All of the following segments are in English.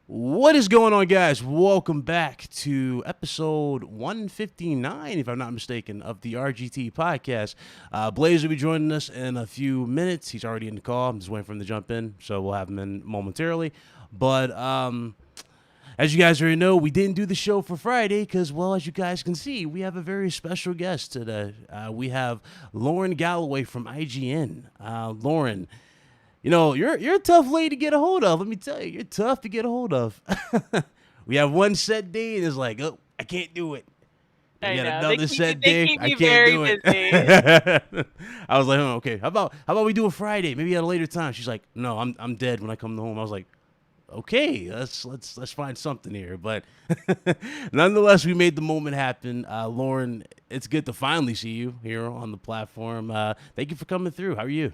What is going on, guys? Welcome back to episode 159, if I'm not mistaken, of the RGT podcast. Blaze will be joining us in a few minutes. He's already in the call. I'm just waiting for him to jump in, so we'll have him in momentarily. But as you guys already know, we didn't do the show for Friday because, well, as you guys can see, we have a very special guest today. We have Lauren Gallaway from IGN. Lauren, you're a tough lady to get a hold of. Let me tell you, you're tough to get a hold of. We have one set day, and it's like, oh, I can't do it. Then we I got know. another set They day, keep I me can't very do it. busy. I was like, oh, okay. How about we do it Friday? Maybe at a later time. She's like, no, I'm dead when I come home. I was like, okay, let's find something here. But nonetheless, we made the moment happen. Lauren, it's good to finally see you here on the platform. Thank you for coming through. How are you?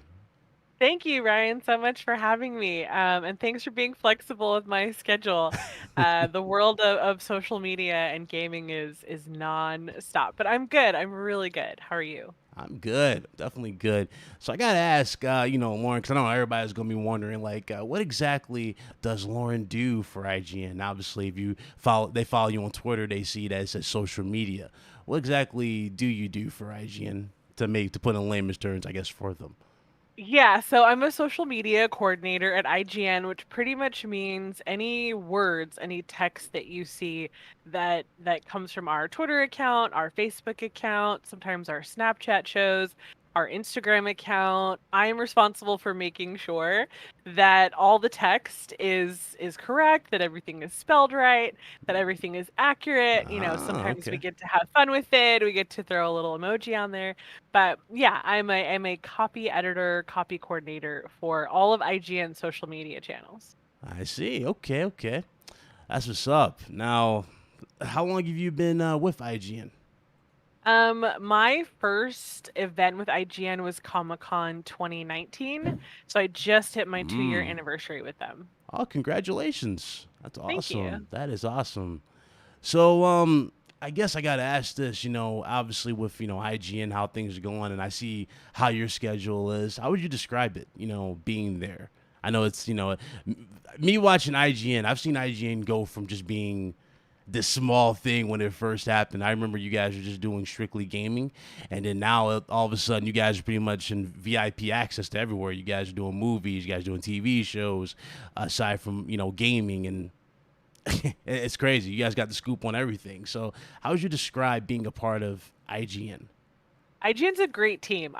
Thank you, Ryan, so much for having me. And thanks for being flexible with my schedule. The world of social media and gaming is non-stop, but I'm good. I'm really good. How are you? I'm good, definitely good. So I gotta ask, Lauren, because I know everybody's gonna be wondering, like, what exactly does Lauren do for IGN? Obviously, if they follow you on Twitter, they see that it says social media. What exactly do you do for IGN to put in layman's terms, I guess, for them? Yeah, so I'm a social media coordinator at IGN, which pretty much means any words, any text that you see that comes from our Twitter account, our Facebook account, sometimes our Snapchat shows, our Instagram account. I am responsible for making sure that all the text is correct, that everything is spelled right, that everything is accurate. Ah, Sometimes we okay. get to have fun with it. We get to throw a little emoji on there. But yeah, I'm a copy editor, copy coordinator for all of IGN social media channels. I see. Okay, okay. That's what's up. Now, how long have you been with IGN? My first event with IGN was Comic-Con 2019, so I just hit my 2-year Mm. anniversary with them. Oh, congratulations. That's Thank you. awesome. That is awesome. So, I guess I gotta ask this. Obviously with IGN, how things are going, and I see how your schedule is. How would you describe it? Being there. I know it's me watching IGN. I've seen IGN go from just being this small thing when it first happened. I remember you guys were just doing strictly gaming, and then now all of a sudden you guys are pretty much in VIP access to everywhere. You guys are doing movies, you guys are doing TV shows, aside from gaming, and it's crazy. You guys got the scoop on everything. So, how would you describe being a part of IGN? IGN's a great team.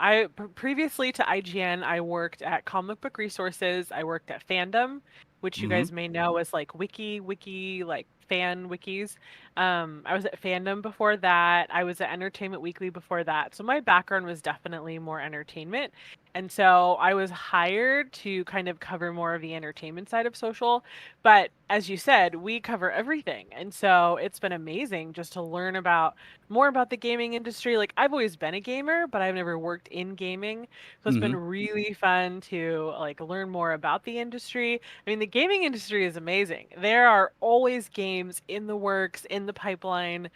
Previously to IGN, I worked at Comic Book Resources. I worked at Fandom, which you Mm-hmm. guys may know as like wiki, like fan wikis. I was at Fandom before that. I was at Entertainment Weekly before that. So my background was definitely more entertainment. And so I was hired to kind of cover more of the entertainment side of social. But as you said, we cover everything. And so it's been amazing just to learn about more about the gaming industry. Like I've always been a gamer, but I've never worked in gaming. So it's Mm-hmm. been really fun to like learn more about the industry. I mean, the gaming industry is amazing. There are always games in the works, in the pipeline,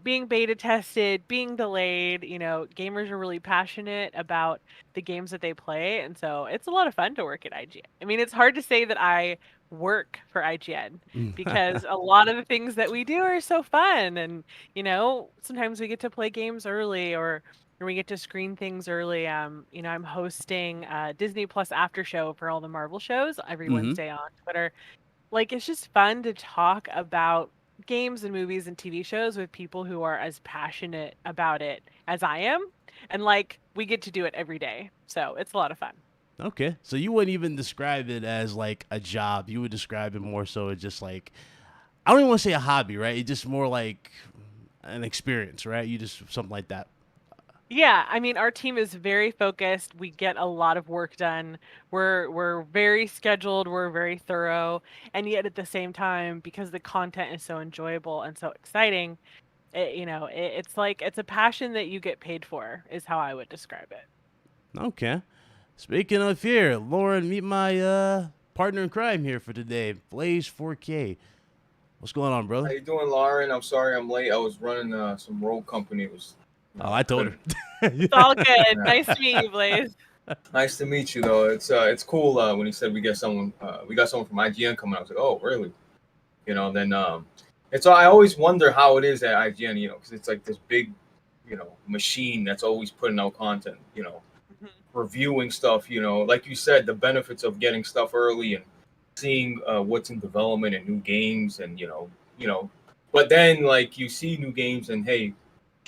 being beta tested, being delayed. Gamers are really passionate about the games that they play. And so it's a lot of fun to work at IGN. I mean, it's hard to say that I work for IGN because a lot of the things that we do are so fun. And, sometimes we get to play games early or we get to screen things early. I'm hosting Disney Plus after show for all the Marvel shows every Mm-hmm. Wednesday on Twitter. Like it's just fun to talk about games and movies and TV shows with people who are as passionate about it as I am. And like we get to do it every day. So it's a lot of fun. Okay. So you wouldn't even describe it as like a job. You would describe it more so as just like, I don't even want to say a hobby, right? It's just more like an experience, right? You just something like that. Yeah, I mean our team is very focused. We get a lot of work done. We're very scheduled, we're very thorough, and yet at the same time because the content is so enjoyable and so exciting, it's like it's a passion that you get paid for is how I would describe it. Okay. Speaking of here, Lauren, meet my partner in crime here for today, Blaze 4K. What's going on, How brother? you doing, Lauren? I'm sorry I'm late. I was running some road company. It was, Oh, I I told couldn't. her. It's all good. Yeah. Nice to meet you, Blaze. Nice to meet you, though. It's cool when he said we got someone from IGN coming. I was like, oh, really? Then and so I always wonder how it is at IGN, because it's like this big, machine that's always putting out content, Mhm. reviewing stuff, like you said, the benefits of getting stuff early and seeing what's in development and new games, and but then like you see new games and hey,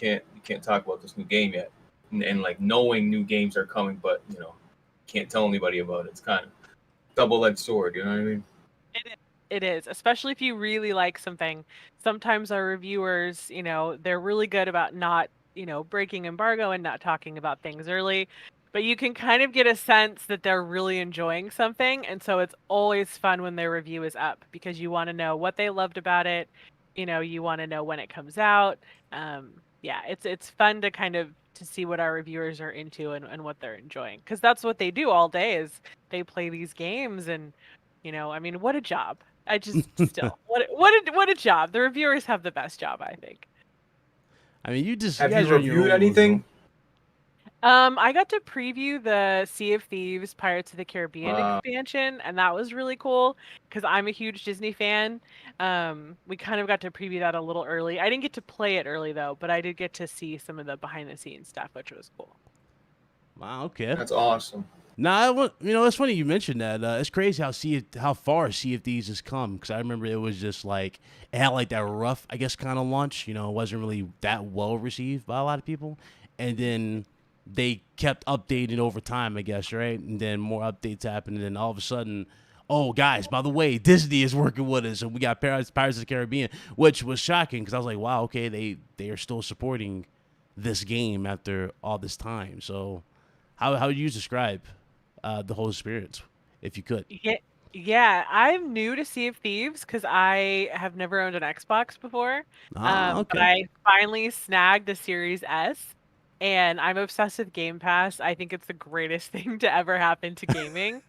you can't talk about this new game yet, and like knowing new games are coming, but can't tell anybody about it. It's kind of double-edged sword, you know what I mean? It is. It is, especially if you really like something. Sometimes our reviewers, they're really good about not, breaking embargo and not talking about things early, but you can kind of get a sense that they're really enjoying something, and so it's always fun when their review is up because you want to know what they loved about it. You want to know when it comes out. Yeah, it's fun to kind of to see what our reviewers are into and what they're enjoying because that's what they do all day is they play these games and I mean, what a job. I just still what a job. The reviewers have the best job, I think. I mean, you Have you guys are in your reviewed own world, though. anything? I got to preview the Sea of Thieves Pirates of the Caribbean Uh, expansion, and that was really cool because I'm a huge Disney fan. We kind of got to preview that a little early. I didn't get to play it early though, but I did get to see some of the behind the scenes stuff, which was cool. Wow, okay. that's awesome. Nah, it's funny you mentioned that. It's crazy how far Sea of Thieves has come. Because I remember it was just like it had like that rough, I guess, kind of launch. It wasn't really that well received by a lot of people, and then they kept updating over time, I guess, right? And then more updates happened, and then all of a sudden, oh guys, by the way, Disney is working with us, and we got Pirates of the Caribbean, which was shocking because I was like, wow, okay, they are still supporting this game after all this time. So, how would you describe the whole experience, if you could? Yeah, yeah, I'm new to Sea of Thieves because I have never owned an Xbox before. Ah, But okay. I finally snagged a Series S, and I'm obsessed with Game Pass. I think it's the greatest thing to ever happen to gaming.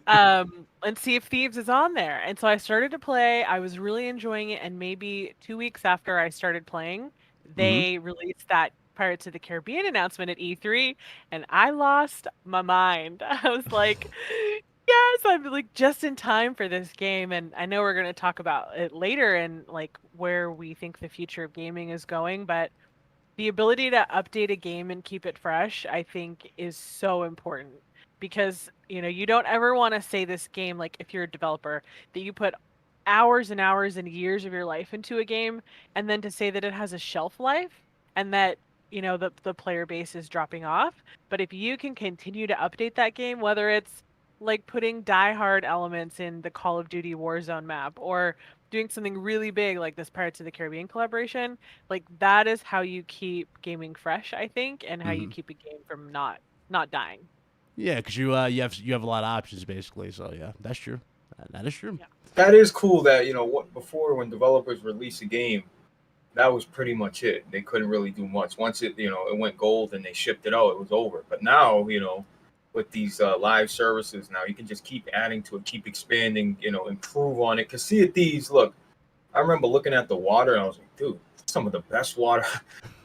And Sea of Thieves is on there, and so I started to play. I was really enjoying it, and maybe 2 weeks after I started playing, Mm-hmm. they released that Pirates of the Caribbean announcement at E3, and I lost my mind. I was like, yes, I'm like just in time for this game, and I know we're going to talk about it later and like where we think the future of gaming is going, but the ability to update a game and keep it fresh, I think, is so important because, you don't ever want to say this game, like if you're a developer, that you put hours and hours and years of your life into a game, and then to say that it has a shelf life and that, the player base is dropping off. But if you can continue to update that game, whether it's like putting die-hard elements in the Call of Duty Warzone map or doing something really big like this Pirates of the Caribbean collaboration, like that is how you keep gaming fresh, I think, and how you Mm-hmm. keep a game from not dying. Yeah, because you have a lot of options basically. So yeah, that's true. That is true. Yeah. That is cool that, what before when developers release a game, that was pretty much it. They couldn't really do much. Once it went gold and they shipped it out, it was over. But now, with these live services, now you can just keep adding to it, keep expanding, improve on it. Cause see at these, look, I remember looking at the water and I was like, dude, some of the best water.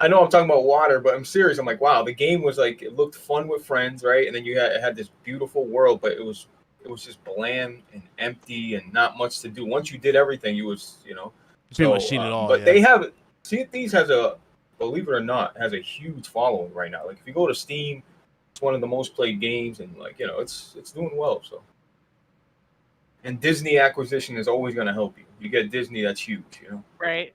I know I'm talking about water, but I'm serious. I'm like, wow, the game was like it looked fun with friends, right? And then it had this beautiful world, but it was just bland and empty and not much to do. Once you did everything, you was, You pretty much so seen it all. but Yeah. they have See if these has a believe it or not, has a huge following right now. Like if you go to Steam, it's one of the most played games and like, it's doing well. So and Disney acquisition is always gonna help you. You get Disney, that's huge. Right.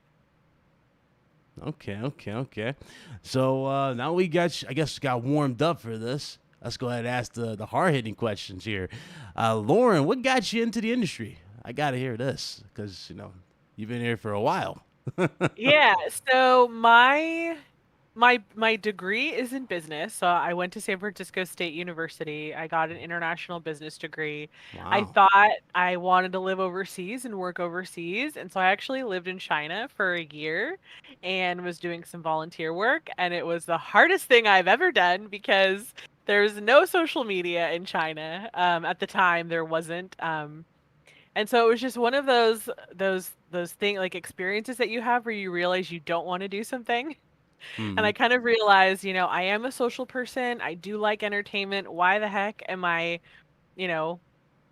Okay. Okay. Okay. So now we I guess got warmed up for this. Let's go ahead and ask the hard hitting questions here. Lauren, what got you into the industry? I gotta hear this because you've been here for a while. Yeah, so my degree is in business. So I went to San Francisco State University. I got an international business degree. I Wow. thought I wanted to live overseas and work overseas, and so I actually lived in China for a year and was doing some volunteer work, and it was the hardest thing I've ever done because there's no social media in China. At the time there wasn't. And so it was just one of those thing like experiences that you have where you realize you don't want to do something. And Hmm. I kind of realized, I am a social person. I do like entertainment. Why the heck am I, you know,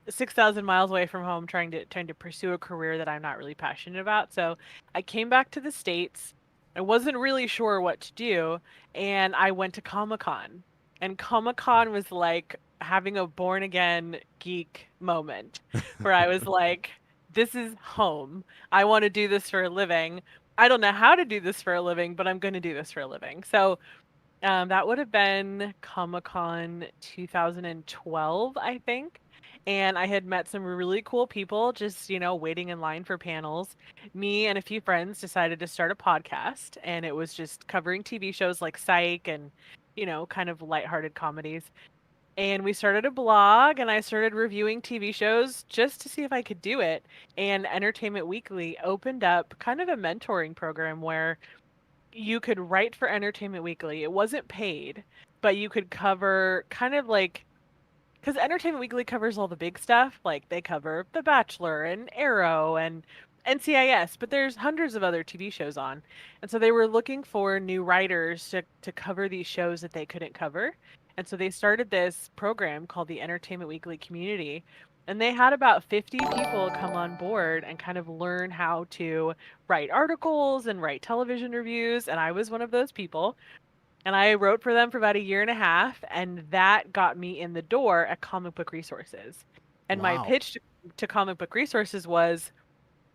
6,000 miles away from home trying to pursue a career that I'm not really passionate about. So I came back to the States. I wasn't really sure what to do, and I went to Comic-Con. And Comic-Con was like having a born again geek moment where I was like, this is home. I want to do this for a living. I don't know how to do this for a living, but I'm going to do this for a living. So that would have been Comic-Con 2012, I think. And I had met some really cool people just, waiting in line for panels. Me and a few friends decided to start a podcast, and it was just covering TV shows like Psych and, kind of lighthearted comedies. And we started a blog, and I started reviewing TV shows just to see if I could do it. And Entertainment Weekly opened up kind of a mentoring program where you could write for Entertainment Weekly. It wasn't paid, but you could cover kind of like, because Entertainment Weekly covers all the big stuff. Like they cover The Bachelor and Arrow and NCIS, but there's hundreds of other TV shows on. And so they were looking for new writers to cover these shows that they couldn't cover. And so they started this program called the Entertainment Weekly Community. And they had about 50 people come on board and kind of learn how to write articles and write television reviews. And I was one of those people. And I wrote for them for about a year and a half, and that got me in the door at Comic Book Resources. And my Wow. pitch to Comic Book Resources was,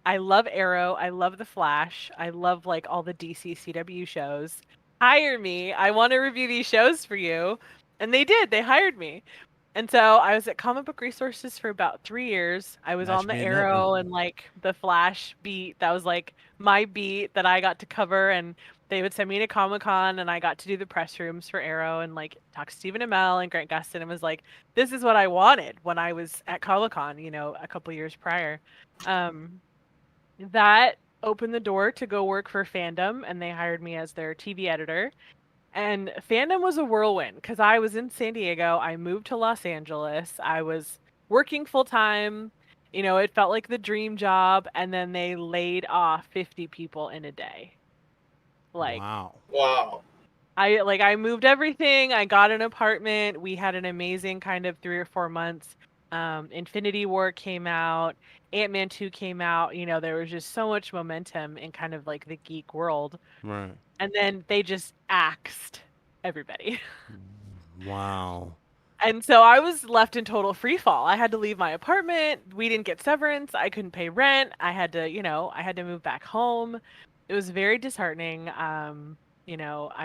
I love Arrow, I love The Flash, I love like all the DC CW shows. Hire me. I want to review these shows for you. And they did. They hired me. And so I was at Comic Book Resources for about 3 years. I was Match on the made in heaven. Arrow and like the Flash beat. That was like my beat that I got to cover, and they would send me to Comic-Con, and I got to do the press rooms for Arrow and like talk to Stephen Amell and Grant Gustin, and was like, this is what I wanted when I was at Comic-Con, a couple years prior. That opened the door to go work for Fandom, and they hired me as their TV editor. And Fandom was a whirlwind because I was in San Diego. I moved to Los Angeles. I was working full time. It felt like the dream job. And then they laid off 50 people in a day. Like, Wow. Wow. I moved everything. I got an apartment. We had an amazing kind of 3 or 4 months. Infinity War came out. Ant-Man 2 came out. There was just so much momentum in kind of like the geek world. Right. And then they just axed everybody. Wow. And so I was left in total free fall. I had to leave my apartment. We didn't get severance. I couldn't pay rent. I had to move back home. It was very disheartening. I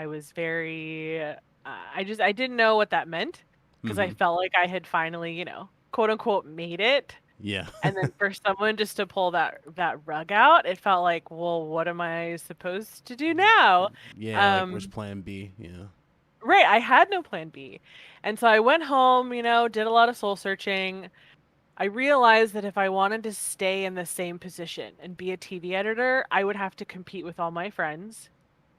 was very I didn't know what that meant because I felt like I had finally, quote unquote made it. Yeah. And then for someone just to pull that rug out, it felt like, well, what am I supposed to do now? Yeah, like where's plan B? Yeah. Right, I had no plan B. And so I went home, did a lot of soul searching. I realized that if I wanted to stay in the same position and be a TV editor, I would have to compete with all my friends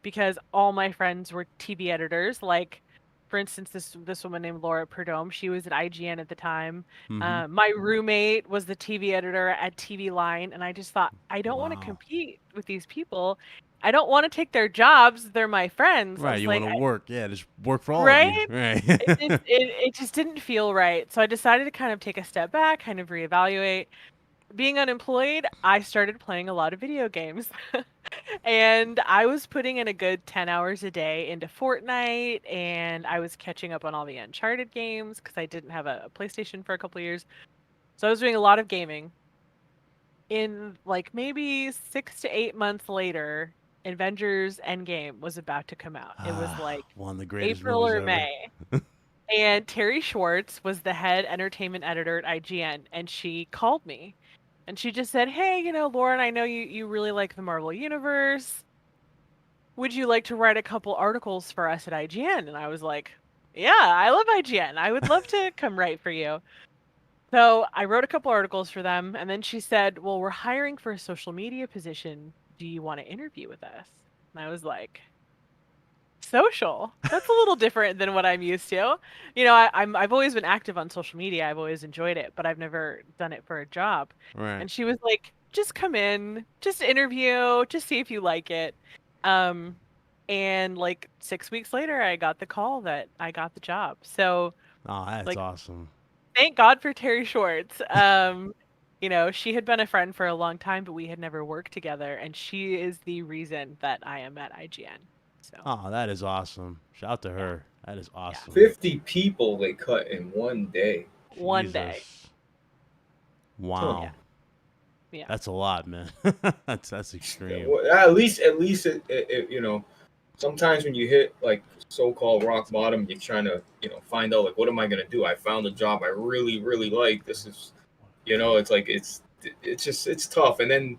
because all my friends were TV editors. Like, for instance, this woman named Laura Perdome, she was at IGN at the time. My roommate was the TV editor at TV Line, and I just thought, I don't want to Wow. compete with these people. I don't want to take their jobs. They're my friends. I Right. was You like, want to work? Yeah, just work for all of you. right? Right. It just didn't feel right. So I decided to kind of take a step back, kind of reevaluate. Being unemployed, I started playing a lot of video games. And I was putting in a good 10 hours a day into Fortnite, and I was catching up on all the Uncharted games because I didn't have a PlayStation for a couple of years. So I was doing a lot of gaming. In like maybe 6 to 8 months later, Avengers Endgame was about to come out. It was like One of the greatest April movies or ever. May. And Terry Schwartz was the head entertainment editor at IGN, and she called me. And she just said, hey, Lauren, I know you really like the Marvel Universe. Would you like to write a couple articles for us at IGN? And I was like, yeah, I love IGN. I would love to come write for you. So I wrote a couple articles for them. And then she said, well, we're hiring for a social media position. Do you want to interview with us? And I was like, social? That's a little different than what I'm used to. I've always been active on social media. I've always enjoyed it, but I've never done it for a job. Right. And she was like, just come in, just interview, just see if you like it. And like 6 weeks later, I got the call that I got the job. So Oh, that's like awesome. thank God for Terry Schwartz. You know, she had been a friend for a long time, but we had never worked together, and she is the reason that I am at IGN. So Oh, that is awesome. Shout out to yeah, her. That is yeah, awesome. 50 people they cut in one day. one day. Jesus. Huh. Wow. Yeah, yeah, That's a lot, man. That's extreme. Well, at least you know, sometimes when you hit like so-called rock bottom, you're trying to find out like what am I gonna do? I found a job I really like. This is it's like it's tough, and then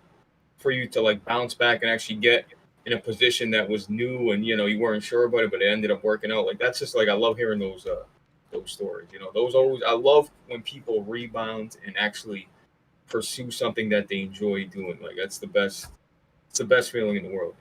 for you to like bounce back and actually get in a position that was new and you weren't sure about it, but it ended up working out. Like that's just like I love hearing those stories. Those yeah. always I love when people rebound and actually pursue something that they enjoy doing. Like that's the best. It's the best feeling in the world.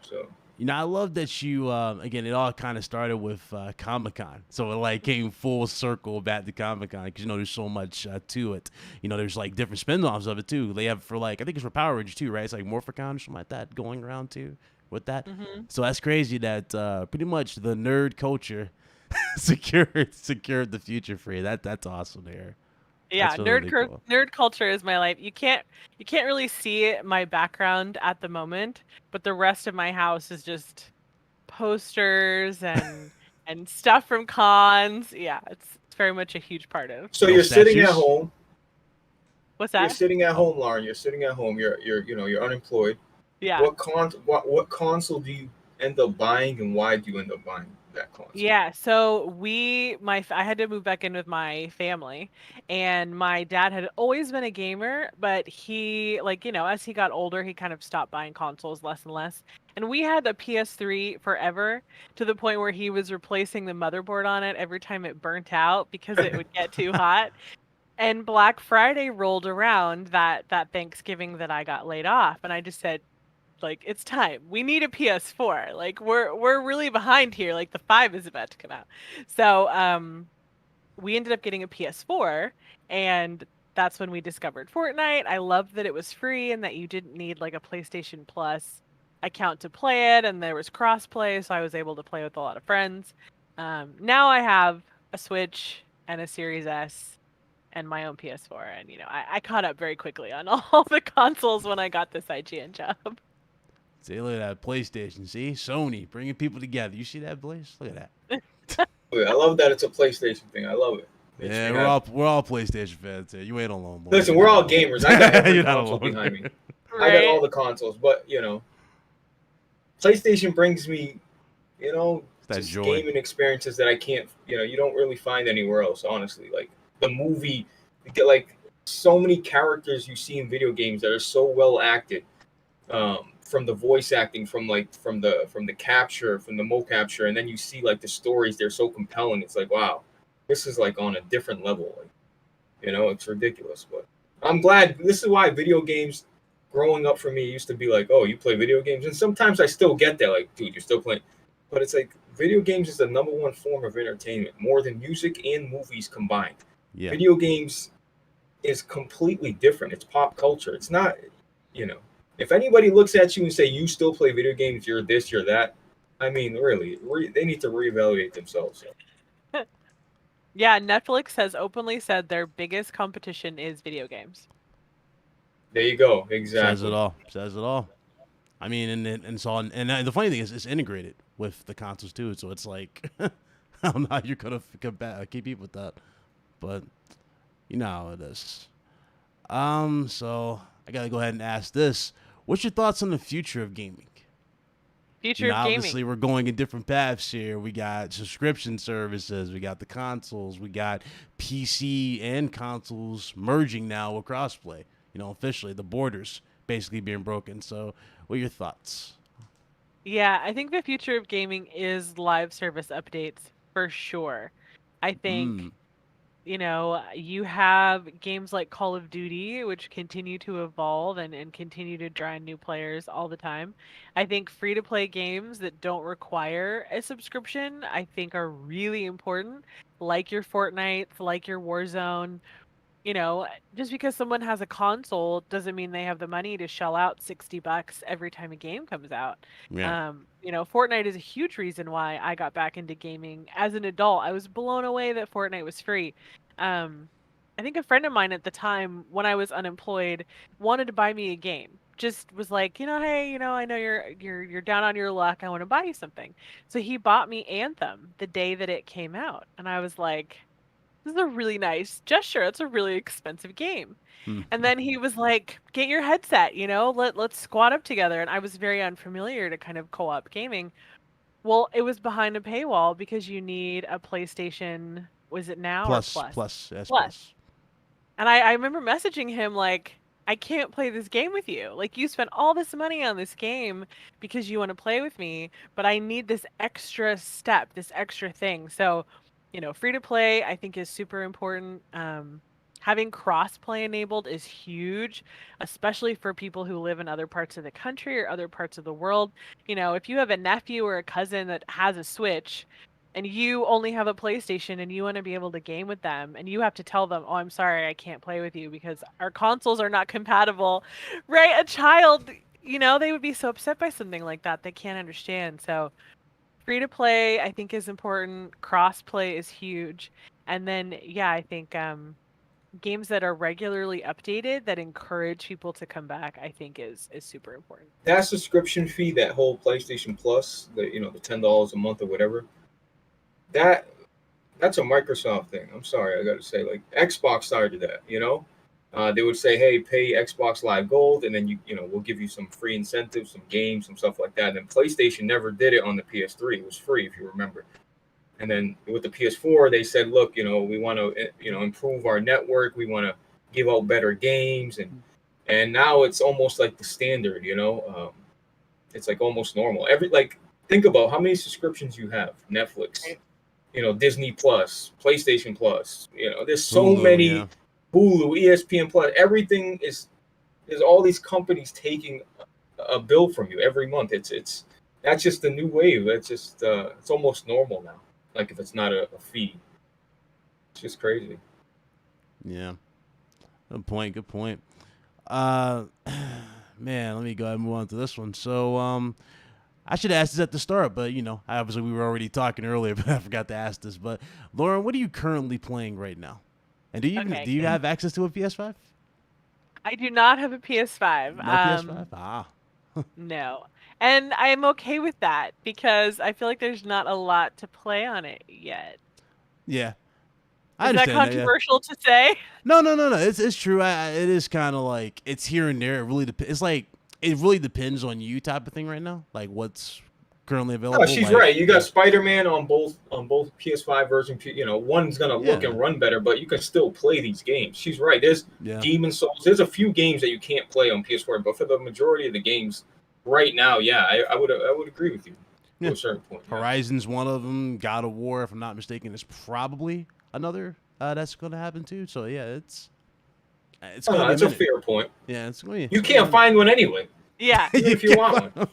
So. I love that you, again, it all kind of started with Comic Con. So it like came full circle back to Comic Con because, there's so much to it. There's like different spin offs of it too. They have for like, I think it's for Power Rangers too, right? It's like Morphicon or something like that going around too with that. Mm-hmm. So that's crazy that pretty much the nerd culture secured the future for you. That's awesome there. Yeah, That's really cool. nerd culture is my life. You can't really see my background at the moment, but the rest of my house is just posters and stuff from cons. Yeah, it's very much a huge part of. So No you're sitting at statues? home. What's You're that? sitting at Oh, home, Lauren. You're sitting at home. You're unemployed. Yeah. What console do you end up buying, and why do you end up buying that console? Yeah, so I had to move back in with my family, and my dad had always been a gamer, but he, like, as he got older, he kind of stopped buying consoles less and less. And we had a PS3 forever, to the point where he was replacing the motherboard on it every time it burnt out because it would get too hot. And Black Friday rolled around that Thanksgiving that I got laid off, and I just said, like, it's time. We need a PS4. Like, we're really behind here. Like, the 5 is about to come out. So, we ended up getting a PS4, and that's when we discovered Fortnite. I loved that it was free and that you didn't need like a PlayStation Plus account to play it, and there was crossplay, so I was able to play with a lot of friends. Now I have a Switch and a Series S and my own PS4, and I caught up very quickly on all the consoles when I got this IGN job. see, look at that PlayStation. See, Sony bringing people together. You see that, Blaze? Look at that. I love that it's a PlayStation thing. I love it. Makes Yeah, me we're happy. all PlayStation fans here. You ain't alone, boy. Listen, we're all gamers. I got every You're not console alone. behind me. Right? I got all the consoles, but PlayStation brings me, That just joy. gaming experiences that I can't, you don't really find anywhere else. Honestly, like the movie, you get like so many characters you see in video games that are so well acted, from the voice acting, from the capture, from the mo capture, and then you see like the stories. They're so compelling. It's like wow, this is like on a different level. Like, it's ridiculous. But I'm glad. This is why video games growing up for me used to be like, oh, you play video games, and sometimes I still get that, like, dude, you're still playing, but it's like video games is the number one form of entertainment, more than music and movies combined. Yeah. Video games is completely different. It's pop culture. It's not, if anybody looks at you and say you still play video games, you're this, you're that. I mean, really, they need to reevaluate themselves. Yeah, Netflix has openly said their biggest competition is video games. There you go. Says Exactly. it all. Says it all. I mean, and so on, and the funny thing is, it's integrated with the consoles too. So it's like, I don't know how you're gonna keep up with that, but you know how it is. So I gotta go ahead and ask this: what's your thoughts on the future of gaming? Future of Obviously, gaming. we're going in different paths here. We got subscription services, we got the consoles, we got PC and consoles merging now with crossplay. Officially, the borders basically being broken. So, what are your thoughts? Yeah, I think the future of gaming is live service updates for sure. I think, Mm, you have games like Call of Duty, which continue to evolve and continue to draw in new players all the time. I think free to play games that don't require a subscription, I think are really important, like your Fortnite, like your Warzone. Just because someone has a console doesn't mean they have the money to shell out $60 every time a game comes out. yeah. Fortnite is a huge reason why I got back into gaming as an adult. I was blown away that Fortnite was free. Um, I think a friend of mine at the time, when I was unemployed, wanted to buy me a game. Just was like, hey, I know you're down on your luck. I want to buy you something. So he bought me Anthem the day that it came out, and I was like, this is a really nice gesture. It's a really expensive game. And then he was like, get your headset, let's squat up together. And I was very unfamiliar to kind of co-op gaming. Well, it was behind a paywall because you need a PlayStation, was it now or plus? S Plus. plus. And I remember messaging him like, I can't play this game with you. Like, you spent all this money on this game because you want to play with me, but I need this extra step, this extra thing. So, free to play, I think, is super important. Having cross-play enabled is huge, especially for people who live in other parts of the country or other parts of the world. If you have a nephew or a cousin that has a Switch, and you only have a PlayStation and you want to be able to game with them, and you have to tell them, oh, I'm sorry, I can't play with you because our consoles are not compatible, right? A child, they would be so upset by something like that. They can't understand. So free to play, I think, is important. Cross play is huge. And then, yeah, I think games that are regularly updated that encourage people to come back, I think is super important. That subscription fee, that whole PlayStation Plus, the $10 a month or whatever, that's a Microsoft thing. I'm sorry, I got to say, like Xbox started that. They would say, hey, pay Xbox Live Gold, and then we'll give you some free incentives, some games, some stuff like that. And then PlayStation never did it on the PS3. It was free, if you remember. And then with the PS4, they said, look, we want to improve our network. We want to give out better games, and now it's almost like the standard. It's like almost normal. Think about how many subscriptions you have. Netflix. Right. Disney Plus, PlayStation Plus. There's so Hulu, many. yeah. Hulu, ESPN Plus. Everything is all these companies taking a bill from you every month. That's just the new wave. That's just it's almost normal now. Like if it's not a fee, it's just crazy. Yeah. Good point. Good point. Uh, man, let me go ahead and move on to this one. So, I should ask this at the start, but obviously we were already talking earlier, but I forgot to ask this. But Lauren, what are you currently playing right now? And do you have access to a PS5? I do not have a PS5. No PS5. Ah. No. And I'm okay with that because I feel like there's not a lot to play on it yet. Yeah. I Is that understand controversial to say? No. It's true. It is kind of like it's here and there. It really it's like it really depends on you type of thing right now. Like what's currently available. No, she's right. You got Spider-Man on both PS5 version. One's gonna look and run better, but you can still play these games. She's right. There's Demon's Souls. There's a few games that you can't play on PS4, but for the majority of the games right now, I would agree with you to a certain point. Horizon's one of them. God of War, if I'm not mistaken, is probably another that's going to happen too. So yeah, it's that's a fair point. Yeah, it's going. You can't find one anyway. Yeah, if you want one.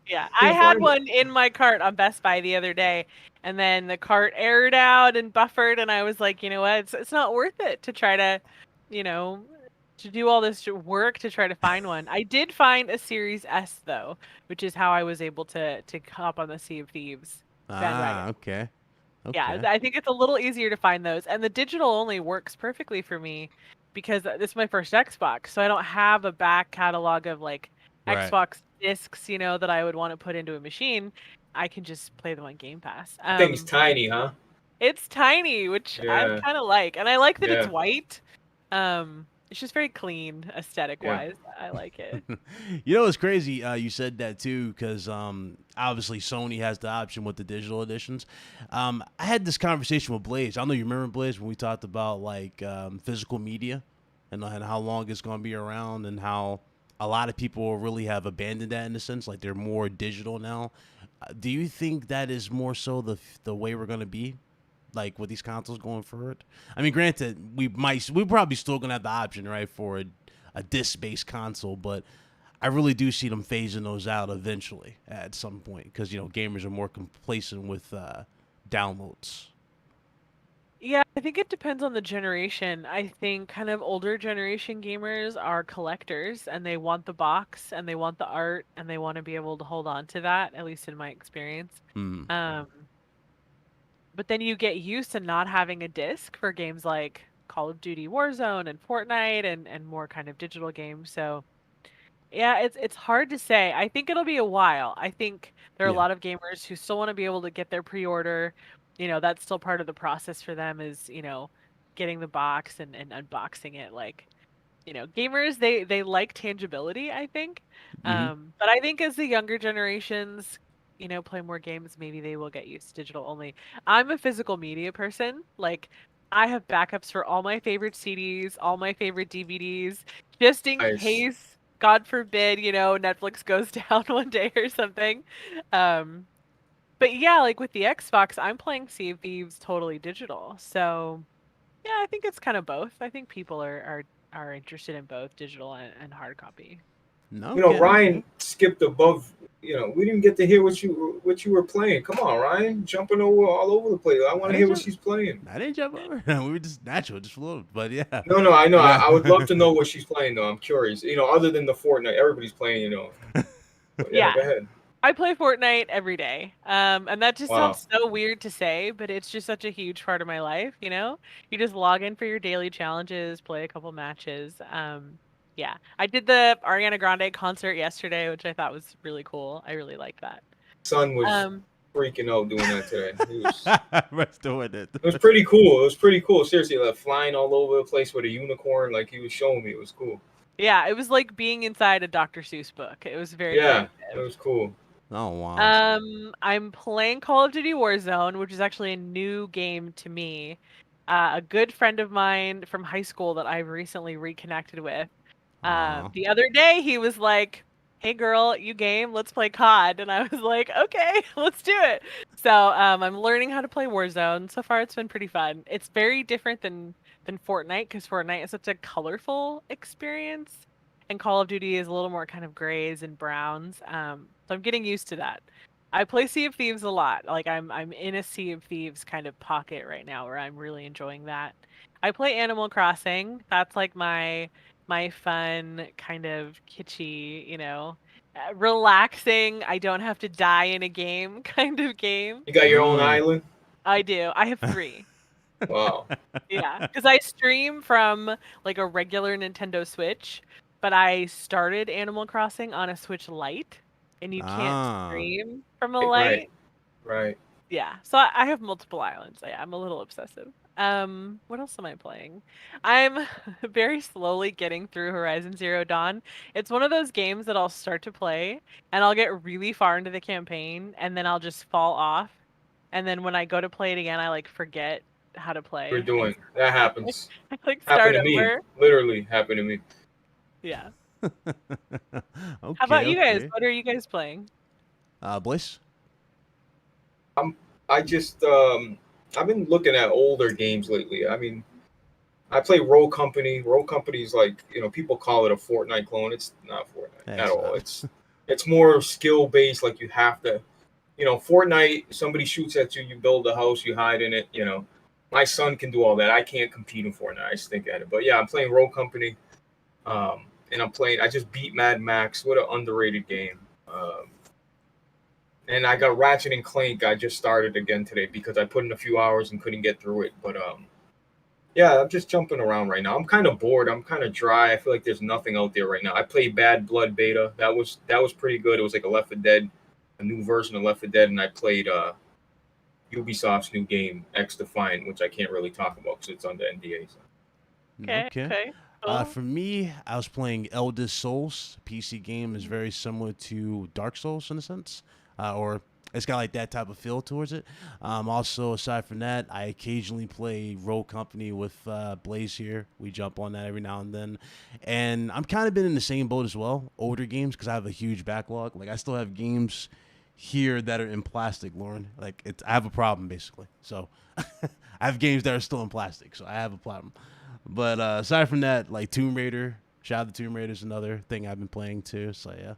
Yeah, I had one in my cart on Best Buy the other day, and then the cart aired out and buffered, and I was like, you know what, it's not worth it to try to, to do all this work to try to find one. I did find a Series S though, which is how I was able to hop on the Sea of Thieves bandwagon. Okay. Yeah, I think it's a little easier to find those, and the digital only works perfectly for me because this is my first Xbox, so I don't have a back catalog of like Xbox discs, that I would want to put into a machine. I can just play them on Game Pass. Thing's tiny, huh? It's tiny, which I kind of like, and I like that it's white. It's just very clean aesthetic wise. I like it. It's crazy. You said that too, because obviously Sony has the option with the digital editions. I had this conversation with Blaze. I don't know you remember Blaze when we talked about like physical media and how long it's going to be around and how a lot of people really have abandoned that in a sense. Like they're more digital now. Do you think that is more so the way we're going to be? Like with these consoles going forward? I mean, granted, we're probably still gonna have the option, right, for a disc-based console, but I really do see them phasing those out eventually at some point because gamers are more complacent with downloads. Yeah, I think it depends on the generation. I think kind of older generation gamers are collectors and they want the box and they want the art and they want to be able to hold on to that, at least in my experience. But then you get used to not having a disc for games like Call of Duty Warzone and Fortnite and more kind of digital games. So yeah, it's hard to say. I think it'll be a while. I think there are a Yeah. lot of gamers who still want to be able to get their pre-order. That's still part of the process for them is, getting the box and unboxing it. Like, gamers they like tangibility, I think. Mm-hmm. But I think as the younger generations, play more games, maybe they will get used to digital only. I'm a physical media person. Like I have backups for all my favorite CDs, all my favorite DVDs, just in Nice. case, God forbid, Netflix goes down one day or something. Um, but yeah, like with the Xbox, I'm playing Sea of Thieves totally digital. So yeah, I think it's kind of both. I think people are interested in both digital and hard copy. No, You know, okay, Ryan okay. skipped above. You know, we didn't get to hear what you were playing. Come on, Ryan, jumping over all over the place. I I want to didn't hear what jump. she's playing. I didn't jump over. We were just natural, just floated. But yeah, No, no, I know. you I would love got. to know what she's playing though. I'm curious. You know, other than the Fortnite, everybody's playing. You know, but yeah, Yeah, go ahead. I play Fortnite every day. And that just Wow. sounds so weird to say, but it's just such a huge part of my life, you know? You just log in for your daily challenges, play a couple matches. Yeah. I did the Ariana Grande concert yesterday, which I thought was really cool. I really like that. Son was Um, freaking out doing that today. He was. Rest doing it. It was pretty cool. It was pretty cool. Seriously, like flying all over the place with a unicorn. Like he was showing me. It was cool. yeah, it was like being inside a Dr. Seuss book. It was very Yeah, it creative. was cool. Oh wow. I'm playing Call of Duty Warzone, which is actually a new game to me. A good friend of mine from high school that I've recently reconnected with. Aw. The other day he was like, "Hey girl, you game? Let's play COD." And I was like, "Okay, let's do it." So I'm learning how to play Warzone. So far, it's been pretty fun. It's very different than Fortnite because Fortnite is such a colorful experience, and Call of Duty is a little more kind of grays and browns. So I'm getting used to that. I play Sea of Thieves a lot. Like I'm in a Sea of Thieves kind of pocket right now where I'm really enjoying that. I play Animal Crossing. That's like my fun kind of kitschy, relaxing. I don't have to die in a game kind of game. You got your own Mm. island. I do. I have 3. Wow. Yeah, because I stream from like a regular Nintendo Switch, but I started Animal Crossing on a Switch Lite, and you can't Ah. stream from a Right. Lite. Right. Yeah, so I have multiple islands. I'm a little obsessive. What else am I playing? I'm very slowly getting through Horizon Zero Dawn. It's one of those games that I'll start to play, and I'll get really far into the campaign, and then I'll just fall off. And then when I go to play it again, I like forget how to We're play, and doing that happens. I like Happened start to me. over. Literally happened to me. Yeah. How Okay, about you guys? okay. What are you guys playing? Bliss. I just I've been looking at older games lately. I mean, I play Roll Company. Roll Company is like, you know, people call it a Fortnite clone. It's not Fortnite Hey, at it's all. not. It's more skill based. Like you have to, you know, Fortnite. Somebody shoots at you, you build a house, you hide in it. You know, my son can do all that. I can't compete in Fortnite. I stink at it. But yeah, I'm playing Roll Company. And I'm playing. I just beat Mad Max. What an underrated game. And I got Ratchet and Clank. I just started again today because I put in a few hours and couldn't get through it. But yeah, I'm just jumping around right now. I'm kind of bored. I'm kind of dry. I feel like there's nothing out there right now. I played Bad Blood Beta. That was pretty good. It was like a Left 4 Dead, a new version of Left 4 Dead, and I played Ubisoft's new game X Defiant, which I can't really talk about because it's under NDA. So. Okay, Okay. okay, cool. For me, I was playing Eldest Souls. PC game is very similar to Dark Souls in a sense, or it's got like that type of feel towards it. Also, aside from that, I occasionally play Roll Company with Blaze here. We jump on that every now and I'm kind of been in the same boat as well. Older games because I have a huge backlog. Like I still have games here that are in plastic, Lauren. Like I have a problem basically. So I have games that are still in plastic, so I have a problem. But aside from that, like Tomb Raider, Shadow of the Tomb Raider is another thing I've been playing too. So yeah,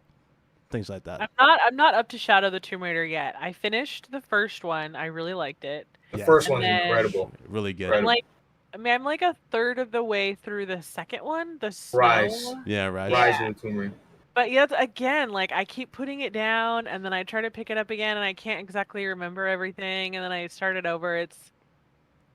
things like that. I'm not up to Shadow of the Tomb Raider yet. I finished the first one. I really liked it. The Yeah, first it's And one's then incredible. really good. I'm Incredible. like I'm like a third of the way through the second one, the Rise. snow. Yeah, Rise. Rise Yeah. of the Tomb Raider. But yet again, like I keep putting it down and then I try to pick it up again and I can't exactly remember everything and then I start it over. It's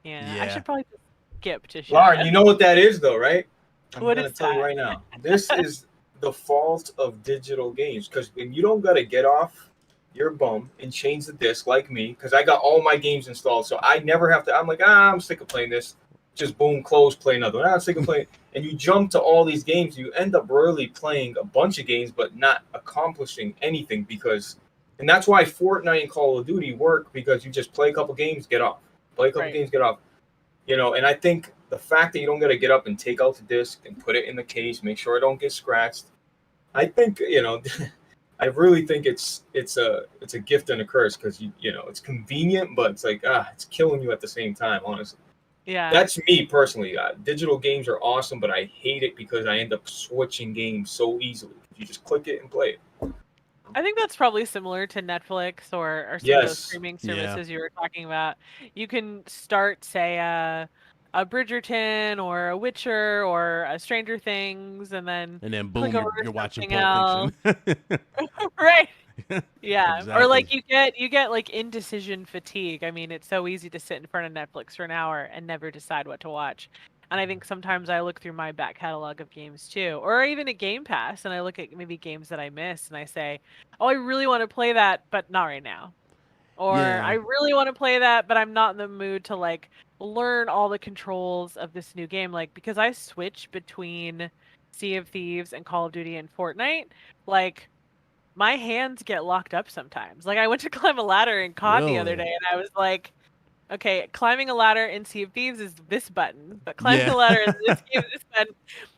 yeah, I Yeah, should probably just skip to show Lauren, you. you know what that is, though, right? I'm What gonna is tell you that? right now. This is the fault of digital games, because when you don't gotta get off your bum and change the disc like me, because I got all my games installed, so I never have to. I'm like, I'm sick of playing this. Just boom, close, play another one. I'm sick of playing. And you jump to all these games, you end up really playing a bunch of games, but not accomplishing anything because. And that's why Fortnite and Call of Duty work, because you just play a couple games, get off. Play a couple Right. games, get off. You know, and I think the fact that you don't got to get up and take out the disc and put it in the case, make sure it don't get scratched. I think, you know, I really think it's a gift and a curse, because you know it's convenient, but it's like it's killing you at the same time. Honestly, Yeah. that's me personally. Digital games are awesome, but I hate it because I end up switching games so easily. You just click it and play it. I think that's probably similar to Netflix or some of those Yes. streaming Yeah. services you were talking about. You can start, say, a Bridgerton or a Witcher or a Stranger Things, and then boom, click over to you're watching something Pulp Fiction. right. Yeah. Exactly. Or like you get like indecision fatigue. I mean, it's so easy to sit in front of Netflix for an hour and never decide what to watch. And I think sometimes I look through my back catalog of games too, or even at Game Pass, and I look at maybe games that I missed, and I say, "Oh, I really want to play that, but not right now." Or Yeah. I really want to play that, but I'm not in the mood to like learn all the controls of this new game. Like, because I switch between Sea of Thieves and Call of Duty and Fortnite, like my hands get locked up sometimes. Like I went to climb a ladder in COD the other Really? day, and I was like, okay, climbing a ladder in Sea of Thieves is this button, but climbing Yeah. a ladder in this game is this button,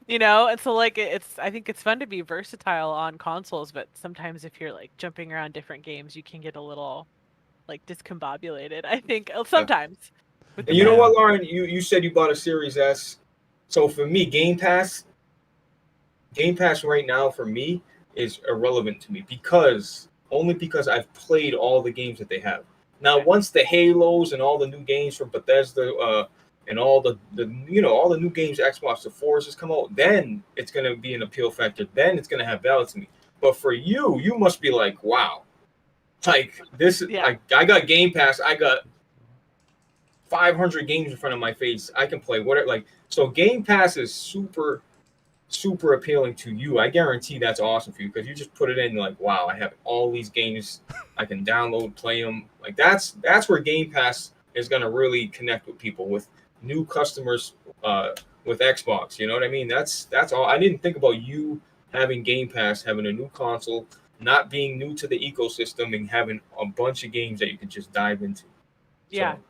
you know? And so like I think it's fun to be versatile on consoles, but sometimes if you're like jumping around different games, you can get a little like discombobulated, I think, sometimes. With the And you know Yeah. what, Lauren? You said you bought a Series S. So for me, Game Pass right now for me is irrelevant to me, because I've played all the games that they have. Now, once the Halos and all the new games from Bethesda, and all the all the new games Xbox, the Forzas come out, then it's gonna be an appeal factor. Then it's gonna have value to me. But for you must be like, wow, like this is Yeah. I got Game Pass, I got 500 games in front of my face. I can play whatever. Like, so Game Pass is super appealing to you. I guarantee that's awesome for you, because you just put it in like, wow, I have all these games I can download, play them. Like that's where Game Pass is gonna really connect with people, with new customers, with Xbox. You know what I mean? That's all. I didn't think about you having Game Pass, having a new console, not being new to the ecosystem, and having a bunch of games that you can just dive into. Yeah. So,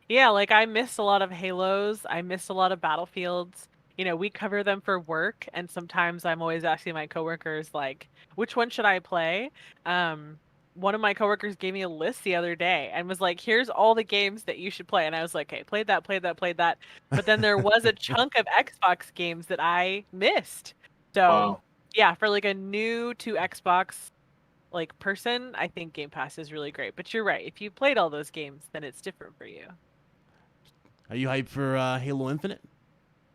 Yeah, like I missed a lot of Halos. I missed a lot of Battlefields. You know, we cover them for work, and sometimes I'm always asking my coworkers like, which one should I play? One of my coworkers gave me a list the other day and was like, here's all the games that you should play. And I was like, hey, played that, played that, played that. But then there was a chunk of Xbox games that I missed. So wow. yeah, for like a new to Xbox like person, I think Game Pass is really great. But you're right. If you played all those games, then it's different for you. Are you hyped for Halo Infinite?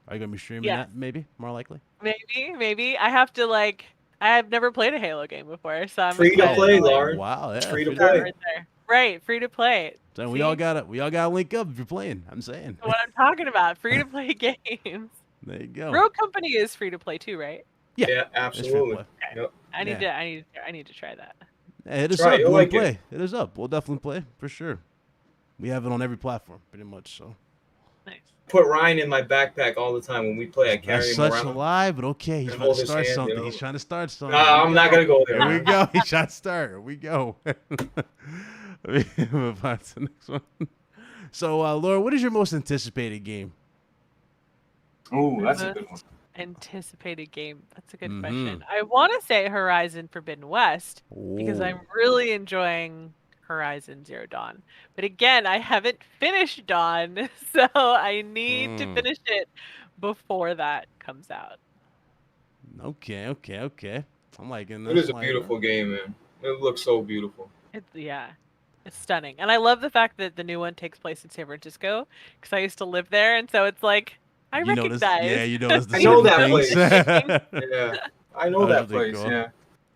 Are you gonna be streaming Yes. that? Maybe more likely. Maybe. I have to like. I have never played a Halo game before, so I'm Free to excited play, to, like, Lauren. Wow. Yeah. Free to start play. right there. Right, free to play. So See? we all gotta link up if you're playing. I'm saying. What I'm talking about, free to play games. There you go. Rogue Company is free to play too, right? Yeah. Yeah, It's free to absolutely. play. Yep. I need Yeah. to try that. Yeah, hit us Try it, up. you'll You wanna like it. play? Hit us up. We'll definitely play for sure. We have it on every platform, pretty much. So. Nice. Put Ryan in my backpack all the time when we play. I carry That's him such a around. lie, but okay. He's And trying to hold his start hand, something. you know? He's trying to start something. No, I'm not gonna go there. Here we go. He's trying to start. Here we go. Move on to the next one. So, Laura, what is your most anticipated game? Oh, that's a Most good one. anticipated game. That's a good Mhm. question. I want to say Horizon Forbidden West because I'm Ooh. really enjoying Horizon Zero Dawn. But again, I haven't finished Dawn, so I need to finish it before that comes out. Okay. I'm liking It this. is a beautiful game, man. It looks so beautiful. It's stunning. And I love the fact that the new one takes place in San Francisco because I used to live there, and so it's like I You notice, recognize. you notice the I know certain that things. place. Yeah, I know That that was really place. cool. Yeah,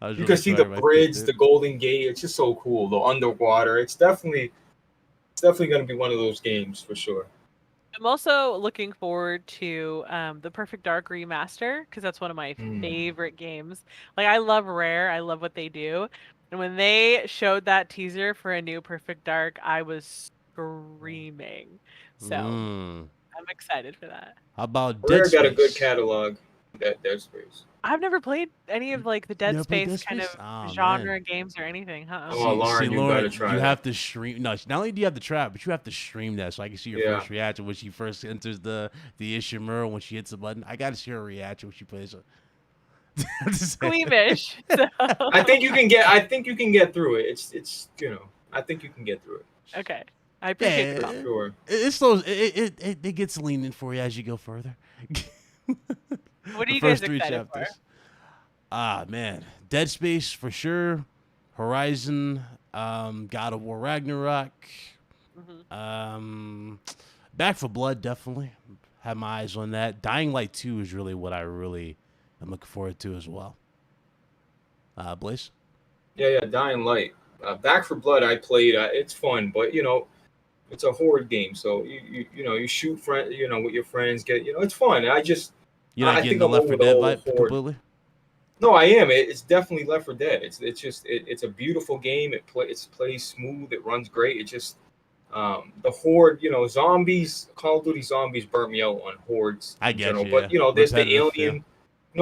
I was you really can see the sorry if I bridge, picked the it. Golden Gate. It's just so cool. The underwater. It's definitely going to be one of those games for sure. I'm also looking forward to the Perfect Dark Remaster because that's one of my Mm. favorite games. Like I love Rare, I love what they do, and when they showed that teaser for a new Perfect Dark, I was screaming. So Mm. I'm excited for that. How about Dead Rare got a good Space? catalog. That Dead Space. I've never played any of like the You Dead ever played Space Dead kind of Space? Oh man. genre games or anything. Oh, See, Lauren, you gotta Lauren, you try that. have to stream. No, not only do you have to try it, but you have to stream that so I can see your Yeah. first reaction when she first enters the Ishimura when she hits the button. I gotta see her reaction when she plays it. I'm just saying. Squeamish. So I think you can get. I think you can get through it. It's you know. I think you can get through it. okay, I appreciate the Yeah, comment. Sure. it slows. It gets lenient for you as you go further. What are The you guys first three excited for? chapters. Ah man, Dead Space for sure. Horizon, God of War Ragnarok, Hmm. Back for Blood definitely. Have my eyes on that. Dying Light 2 is really what I really am looking forward to as well. Blaze. Yeah. Dying Light. Back for Blood. I played. It's fun, but you know, it's a horde game. So you shoot with your friends. It's fun. You're not I getting think the I'm Left 4 over the Dead whole vibe horde. completely. No, I am. It's definitely Left 4 Dead. It's a beautiful game. It plays smooth. It runs great. It just the horde. Zombies. Call of Duty zombies burnt me out on hordes I in get general. you. But Yeah, there's the repetitive. Yeah. alien.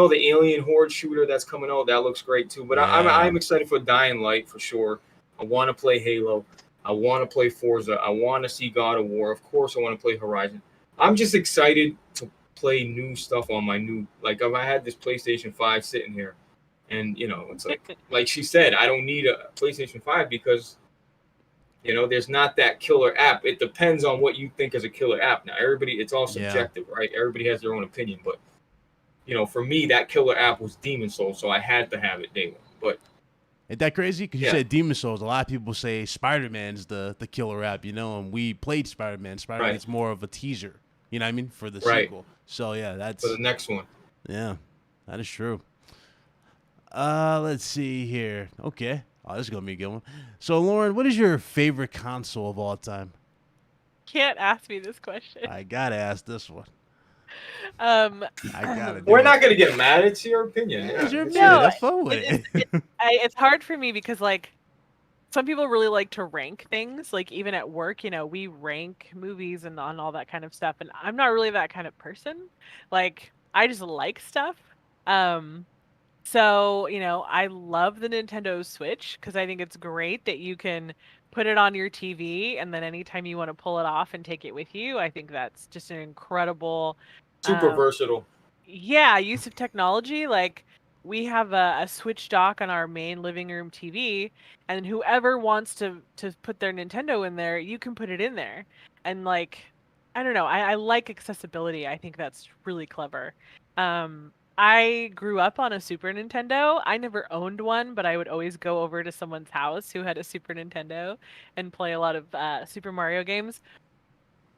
The alien horde shooter that's coming out. That looks great too. But Yeah. I'm excited for Dying Light for sure. I want to play Halo. I want to play Forza. I want to see God of War. Of course, I want to play Horizon. I'm just excited to play new stuff on my new. Like I had this PlayStation 5 sitting here, and it's like she said, I don't need a PlayStation 5 because there's not that killer app. It depends on what you think is a killer app. Now everybody, it's all Yeah. subjective, right? Everybody has their own opinion, but for me, that killer app was Demon Souls, so I had to have it day one. But Ain't that crazy? Because you yeah, said Demon Souls. A lot of people say Spider-Man's the killer app, and we played Spider-Man. right, Spider-Man's more of a teaser, you know what I mean, for the right. sequel. So yeah, For the that's next one, yeah, that is true. Let's see here. Okay. Oh, this is gonna be a good one. So Lauren, what is your favorite console of all time? Can't ask me this question. I gotta ask this one. Um, I gotta do we're it. not gonna get mad. It's your opinion. Yeah, Yeah, it's your it's opinion. no, Have fun with it. it's hard for me because like some people really like to rank things. Like even at work, we rank movies and on all that kind of stuff, and I'm not really that kind of person. Like I just like stuff. Um, So, I love the Nintendo Switch because I think it's great that you can put it on your TV and then anytime you want to pull it off and take it with you, I think that's just an incredible, super um, versatile. yeah, use of technology. Like we have a Switch dock on our main living room TV, and whoever wants to put their Nintendo in there, you can put it in there. And like, I don't know, I like accessibility. I think that's really clever. I grew up on a Super Nintendo. I never owned one, but I would always go over to someone's house who had a Super Nintendo and play a lot of Super Mario games.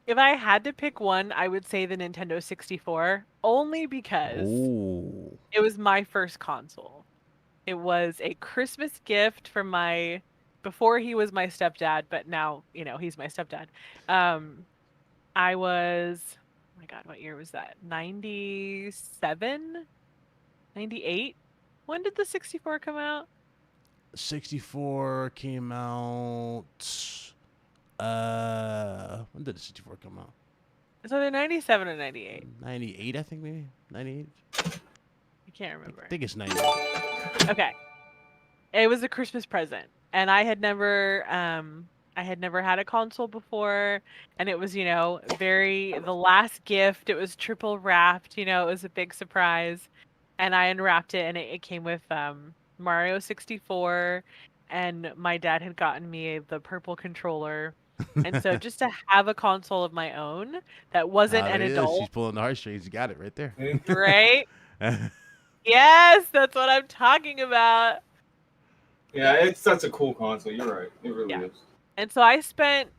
If I had to pick one, I would say the Nintendo 64, only because Oh, it was my first console. It was a Christmas gift from before he was my stepdad, but now, he's my stepdad. Um, I was, oh my God, what year was that? 97? 98? When did the 64 come out? 64 came out. When did the 64 come out? It's either 97 or 98. 98, I think maybe 98. I can't remember. I think it's 98. Okay. It was a Christmas present, and I had never had a console before, and it was, the last gift. It was triple wrapped, it was a big surprise. And I unwrapped it and it came with Mario 64, and my dad had gotten me the purple controller. And so just to have a console of my own that wasn't Ah, an there it is. She's adult, pulling the heartstrings. You got it right there. right? Yes, that's what I'm talking about. Yeah, it's such a cool console. You're right. It really Yeah. is. And so I spent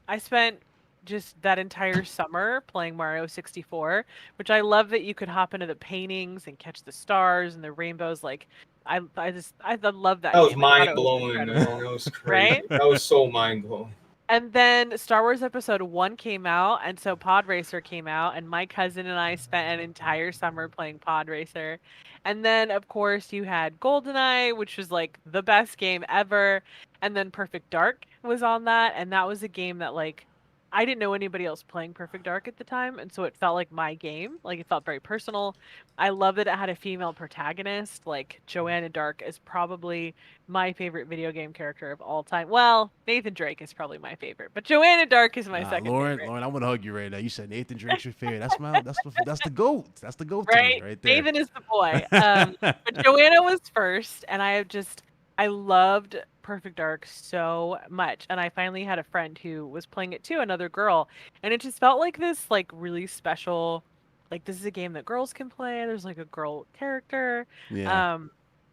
just that entire summer playing Mario 64, which I love that you could hop into the paintings and catch the stars and the rainbows. Like I love that That was game. I thought mind it was blowing, man. incredible. That was crazy. Right? That was so mind blowing. And then Star Wars Episode 1 came out, and so Pod Racer came out, and my cousin and I spent an entire summer playing Pod Racer. And then, of course, you had GoldenEye, which was like the best game ever. And then Perfect Dark was on that, and that was a game that like I didn't know anybody else playing Perfect Dark at the time, and so it felt like my game. Like it felt very personal. I love that it had a female protagonist. Like Joanna Dark is probably my favorite video game character of all time. Well, Nathan Drake is probably my favorite, but Joanna Dark is my second Lauren, favorite. I want to hug you right now. You said Nathan Drake's your favorite. That's the goat. That's the goat to me Right? right there. Nathan is the boy. But Joanna was first, and I loved Perfect Dark so much. And I finally had a friend who was playing it too, another girl, and it just felt like this like really special, like this is a game that girls can play. There's like a girl character. Yeah.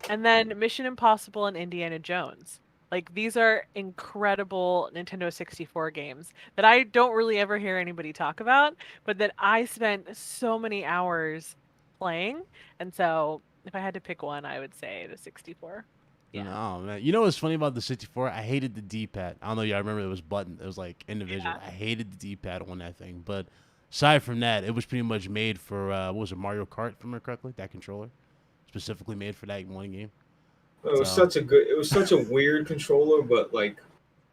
And then Mission Impossible and Indiana Jones. Like these are incredible Nintendo 64 games that I don't really ever hear anybody talk about, but that I spent so many hours playing. And so if I had to pick one, I would say the 64. Yeah. No, man. You know what's funny about the 64? I hated the D-pad. I don't know. Y'all remember it was button. It was like individual. Yeah. I hated the D-pad on that thing. But aside from that, it was pretty much made for what was it, Mario Kart? If I remember correctly, that controller specifically made for that one game. It was So- it was such a weird controller, but like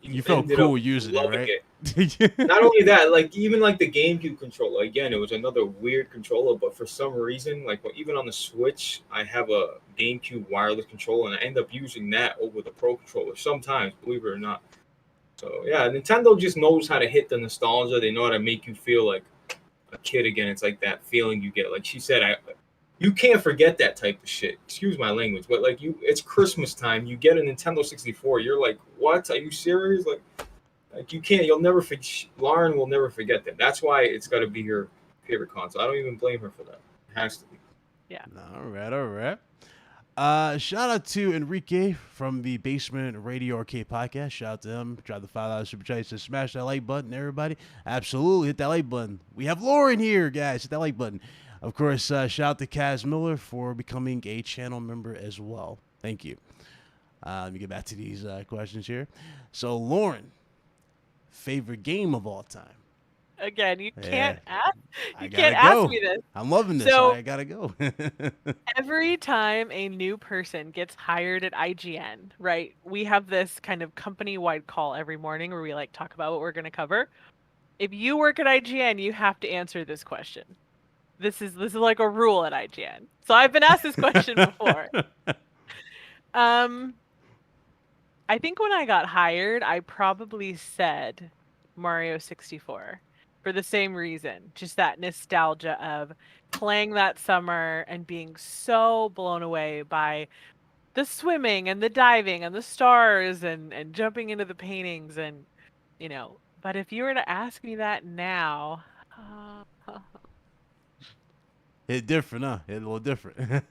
You felt ended cool up using it, loving right? Not only that, like even like the GameCube controller. Again, it was another weird controller, but for some reason, like even on the Switch, I have a GameCube wireless controller, and I end up using that over the Pro controller sometimes, believe it or not. So yeah, Nintendo just knows how to hit the nostalgia. They know how to make you feel like a kid again. It's like that feeling you get. Like she said, you can't forget that type of shit. Excuse my language, but like it's Christmas time. You get a Nintendo 64. You're like, what? Are you serious? Like you can't. You'll never forget. Lauren will never forget that. That's why it's got to be her favorite console. I don't even blame her for that. It has to be. Yeah. All right. Shout out to Enrique from the Basement Radio Arcade Podcast. Shout out to him. Drop the $5 super chat. He says, smash that like button, everybody. Absolutely. Hit that like button. We have Lauren here, guys. Hit that like button. Of course, shout out to Kaz Miller for becoming a channel member as well. Thank you. Let me get back to these questions here. So, Lauren, favorite game of all time? Again, you Yeah. can't ask. I You gotta can't ask go. me this. I'm loving this. So- I gotta go. Every time a new person gets hired at IGN, right? We have this kind of company-wide call every morning where we like talk about what we're going to cover. If you work at IGN, you have to answer this question. This is like a rule at IGN. So I've been asked this question before. I think when I got hired, I probably said Mario 64 for the same reason, just that nostalgia of playing that summer and being so blown away by the swimming and the diving and the stars and jumping into the paintings and but if you were to ask me that now, It's different, huh? It's a little different.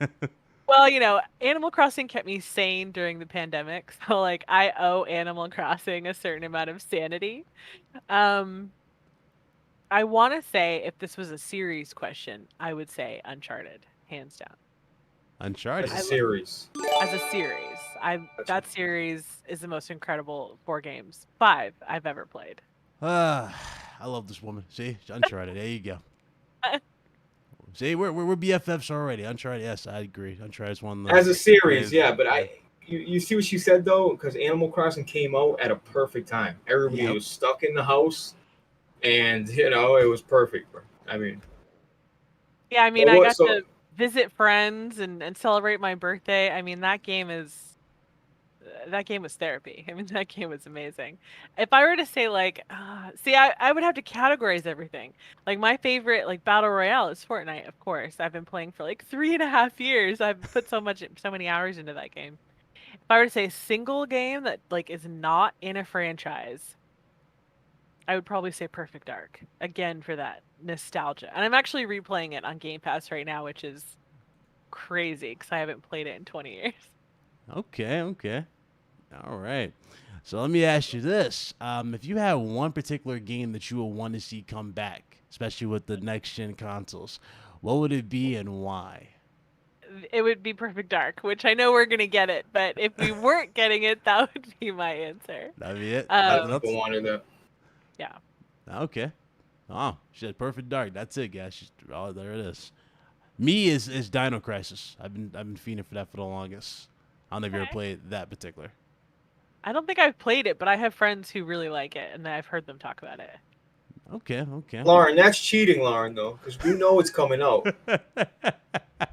well, Animal Crossing kept me sane during the pandemic, so like I owe Animal Crossing a certain amount of sanity. I want to say if this was a series question, I would say Uncharted, hands down. Uncharted. As a series. As a series, that series is the most incredible 5 I've ever played. I love this woman. See, Uncharted. There you go. See, we're BFFs already. Uncharted. Yes, I agree. Uncharted is one of the As a series, greatest- yeah, but you see what she said though, because Animal Crossing came out at a perfect time. Everybody Yep. was stuck in the house, and it was perfect. I mean, Yeah, I mean, Well, I what- got so- to visit friends and celebrate my birthday. I mean, that game was therapy. I mean, that game was amazing. If I were to say like, I would have to categorize everything. Like my favorite like battle royale is Fortnite, of course. I've been playing for like 3.5 years. I've put so many hours into that game. If I were to say a single game that like is not in a franchise, I would probably say Perfect Dark. Again, for that nostalgia. And I'm actually replaying it on Game Pass right now, which is crazy because I haven't played it in 20 years. Okay. All right. So let me ask you this: if you had one particular game that you would want to see come back, especially with the next gen consoles, what would it be and why? It would be Perfect Dark, which I know we're gonna get it, but if we weren't getting it, that would be my answer. That'd be it. Um, Nothing else? people wanted that. Yeah. Okay. Oh, shit, Perfect Dark. That's it, guys. Oh, there it is. Me is Dino Crisis. I've been fiending for that for the longest. I don't know if you ever Okay. played that particular. I don't think I've played it, but I have friends who really like it, and I've heard them talk about it. Okay, okay. Lauren, that's cheating, Lauren, though, because we know it's coming out.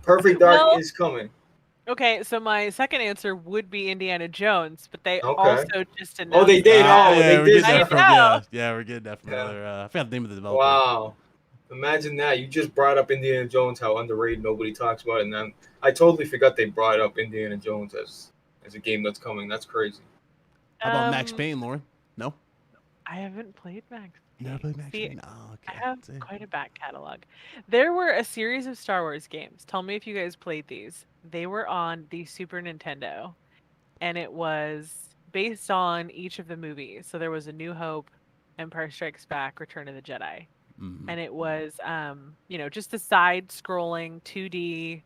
Perfect Dark Well, is coming. okay, so my second answer would be Indiana Jones, but they Okay. also just Oh, they announced did. that. Oh, Yeah, they we're did. getting that I from know. we're getting that from Yeah. another. I forgot the name of the developer. Wow. Imagine that. You just brought up Indiana Jones, how underrated, nobody talks about it, and then I totally forgot they brought up Indiana Jones as a game that's coming. That's crazy. How about Max Um, Payne, Lauren? No, I haven't played Max never Payne. played Max See, Payne. Oh, I okay. have See. quite a back catalog. There were a series of Star Wars games. Tell me if you guys played these. They were on the Super Nintendo, and it was based on each of the movies. So there was A New Hope, Empire Strikes Back, Return of the Jedi. Mhm. And it was just a side scrolling 2D,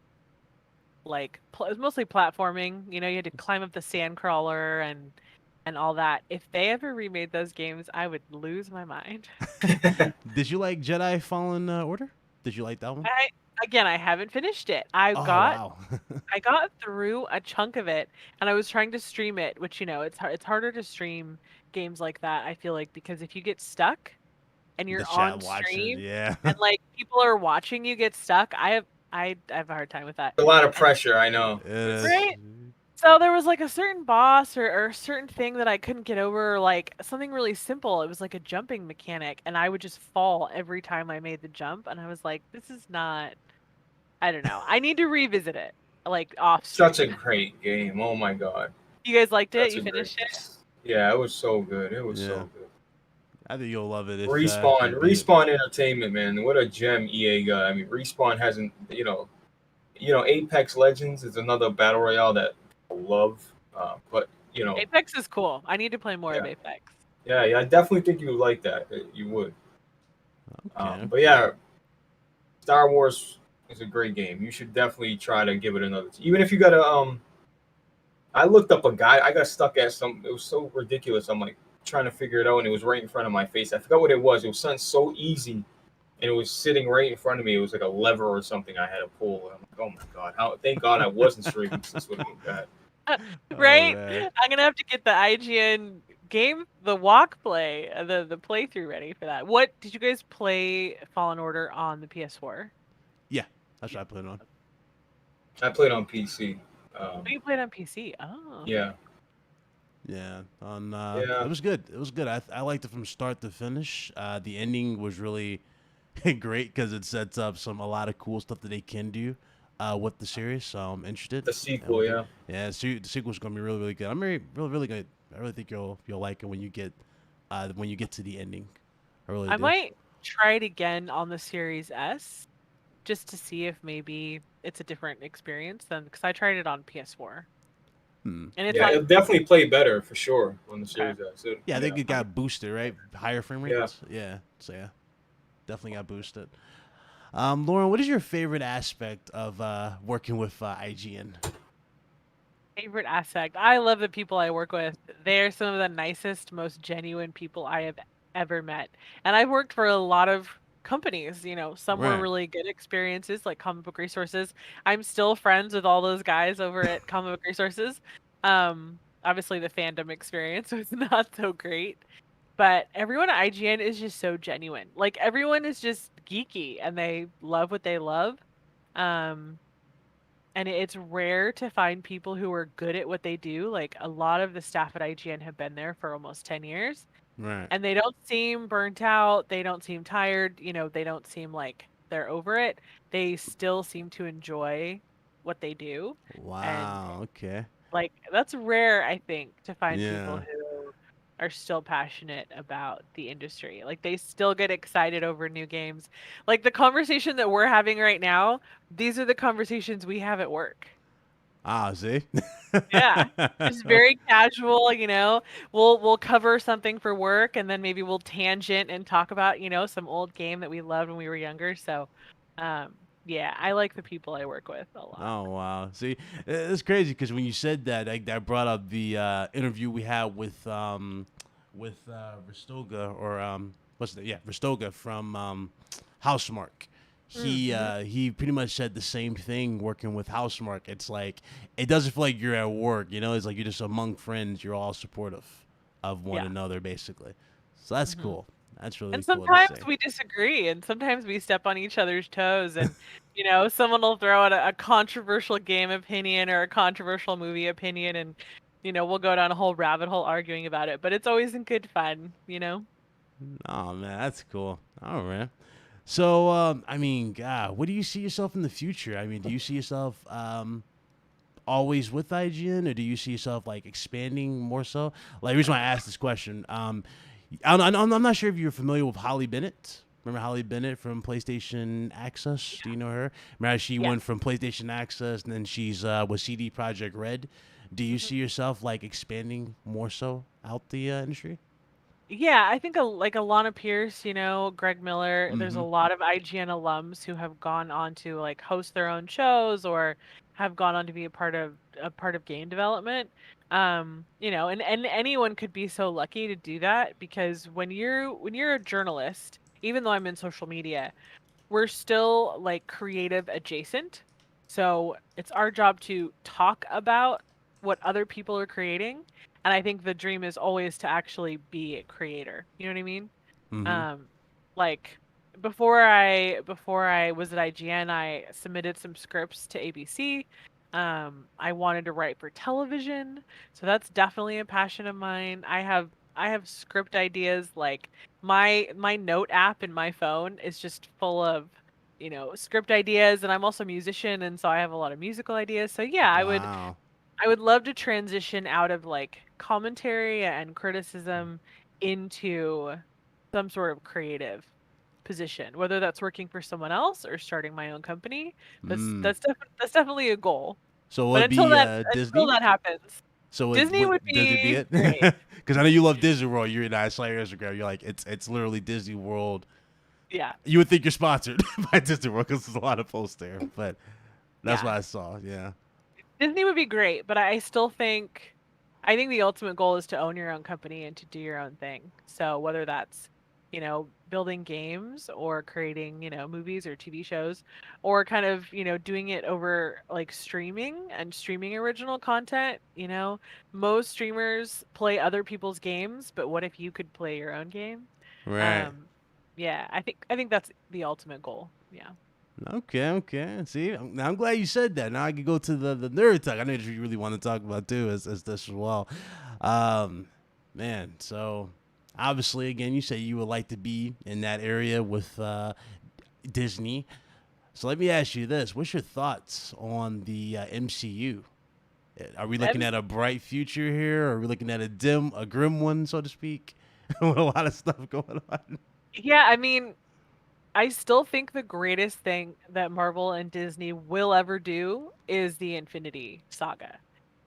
like it was mostly platforming. You had to climb up the sand crawler and all that. If they ever remade those games, I would lose my mind. Did you like Jedi Fallen Order? Did you like that one? I haven't finished it. I Oh got wow. I got through a chunk of it, and I was trying to stream it, which it's harder to stream games like that, I feel like, because if you get stuck and The you're chat on watching, stream yeah. and like people are watching you get stuck, I have a hard time with that. A lot of And pressure, I know. It is. right? So there was like a certain boss or a certain thing that I couldn't get over, or like something really simple. It was like a jumping mechanic, and I would just fall every time I made the jump, and I was like, this is not, I don't know. I need to revisit it, like off Such a stream. great game. Oh my god. You guys liked it? That's You a great. finished it? Yeah, it was so good. It was Yeah. so good. I think you'll love it if you Respawn, beat it. Respawn Entertainment, man. What a gem EA got. I mean, Respawn hasn't, Apex Legends is another battle royale that I love. But Apex is cool. I need to play more of yeah, Apex. yeah. I definitely think you would like that. You would. Okay. But yeah, Star Wars is a great game. You should definitely try to give it another. Even if you got a I looked up a guy. I got stuck at some. It was so ridiculous. I'm like trying to figure it out, and it was right in front of my face. I forgot what it was. It was something so easy, and it was sitting right in front of me. It was like a lever or something I had to pull. And I'm like, oh my god! Thank God I wasn't streaming. This would have been bad. Oh Right? man. I'm gonna have to get the IGN game, the walk play, the playthrough ready for that. What did you guys play Fallen Order on the PS4? Yeah, that's what I put it on. I played on PC. Oh, you played on PC. Oh, okay. Yeah, Yeah, on yeah. it was good. It was good. I liked it from start to finish. The ending was really great because it sets up a lot of cool stuff that they can do with the series. So I'm interested. The sequel, yeah. Yeah, the sequel's gonna be really really good. I'm really good. I really think you'll like it when you get to the ending. I really I do. might try it again on the Series S just to see if maybe it's a different experience than, because I tried it on PS4 Hmm. and it's Yeah, on. it'll definitely play better for sure on the Okay. Series S. Yeah, I think it got boosted, right? Higher frame Yeah. rates. Yeah. So yeah, definitely got boosted. Lauren, what is your favorite aspect of working with IGN? Favorite aspect. I love the people I work with. They're some of the nicest, most genuine people I have ever met. And I've worked for a lot of companies, some were Right. really good experiences, like Comic Book Resources. I'm still friends with all those guys over at Comic Book Resources. Obviously the fandom experience was not so great, but everyone at IGN is just so genuine. Like everyone is just geeky and they love what they love. Um, and it's rare to find people who are good at what they do. Like a lot of the staff at IGN have been there for almost 10 years Right. and they don't seem burnt out. They don't seem tired. They don't seem like they're over it. They still seem to enjoy what they do. And Wow. Okay. like that's rare, I think, to find people Yeah. who are still passionate about the industry. Like they still get excited over new games. Like the conversation that we're having right now, these are the conversations we have at work. Ah, see. Yeah. Just very casual. We'll cover something for work and then maybe we'll tangent and talk about, some old game that we loved when we were younger. So, yeah, I like the people I work with a lot. Oh wow! See, it's crazy because when you said that, that brought up the interview we had with with Ristoga or what's the Ristoga from Housemarque. He pretty much said the same thing working with Housemarque. It's like it doesn't feel like you're at work, you know. It's like you're just among friends. You're all supportive of one Yeah. another, basically. So that's cool. That's really And cool to sometimes see. we disagree, and sometimes we step on each other's toes, and someone will throw out a controversial game opinion or a controversial movie opinion, and we'll go down a whole rabbit hole arguing about it. But it's always in good fun. Oh man, that's cool. All right. So, I mean, God, what do you see yourself in the future? I mean, do you see yourself always with IGN, or do you see yourself like expanding more so? Like, the reason why I asked this question, I'm not sure if you're familiar with Holly Bennett. Remember Holly Bennett from PlayStation Access? Do you know her? Remember how she Yeah. went from PlayStation Access and then she's with CD Projekt Red. Do you see yourself like expanding more so out the industry? Yeah, I think like Alana Pierce, Greg Miller, there's a Mm-hmm. lot of IGN alums who have gone on to like host their own shows or have gone on to be a part of game development. And anyone could be so lucky to do that because when you're a journalist, even though I'm in social media, we're still like creative adjacent. So it's our job to talk about what other people are creating. And I think the dream is always to actually be a creator. You know what I mean? Mm-hmm. Um, like before I was at IGN, I submitted some scripts to ABC. I wanted to write for television, so that's definitely a passion of mine. I have script ideas like my note app in my phone is just full of script ideas, and I'm also a musician, and so I have a lot of musical ideas. So yeah, Wow. I would love to transition out of like commentary and criticism into some sort of creative position, whether that's working for someone else or starting my own company. Mm. That's definitely a goal. So it But would be until Disney. that happens, So it Disney would would Disney be be it? great. Because I know you love Disney World. I saw your Instagram. You're like it's literally Disney World. Yeah, You would think you're sponsored by Disney World because there's a lot of posts there, but that's what yeah. I saw. Yeah. Disney would be great, but I still think the ultimate goal is to own your own company and to do your own thing. So whether that's, building games or creating, movies or TV shows or kind of, doing it over like streaming and streaming original content. Most streamers play other people's games, but what if you could play your own game? Right. Um yeah, I think that's the ultimate goal. Yeah. Okay. Okay. See, I'm glad you said that. Now I can go to the nerd talk. I know that you really want to talk about too, as this as well. Um, man. So obviously, again, you say you would like to be in that area with Disney. So let me ask you this: what's your thoughts on the MCU? Are we looking at a bright future here? Or are we looking at a grim one, so to speak, with a lot of stuff going on? Yeah, I mean, I still think the greatest thing that Marvel and Disney will ever do is the Infinity Saga.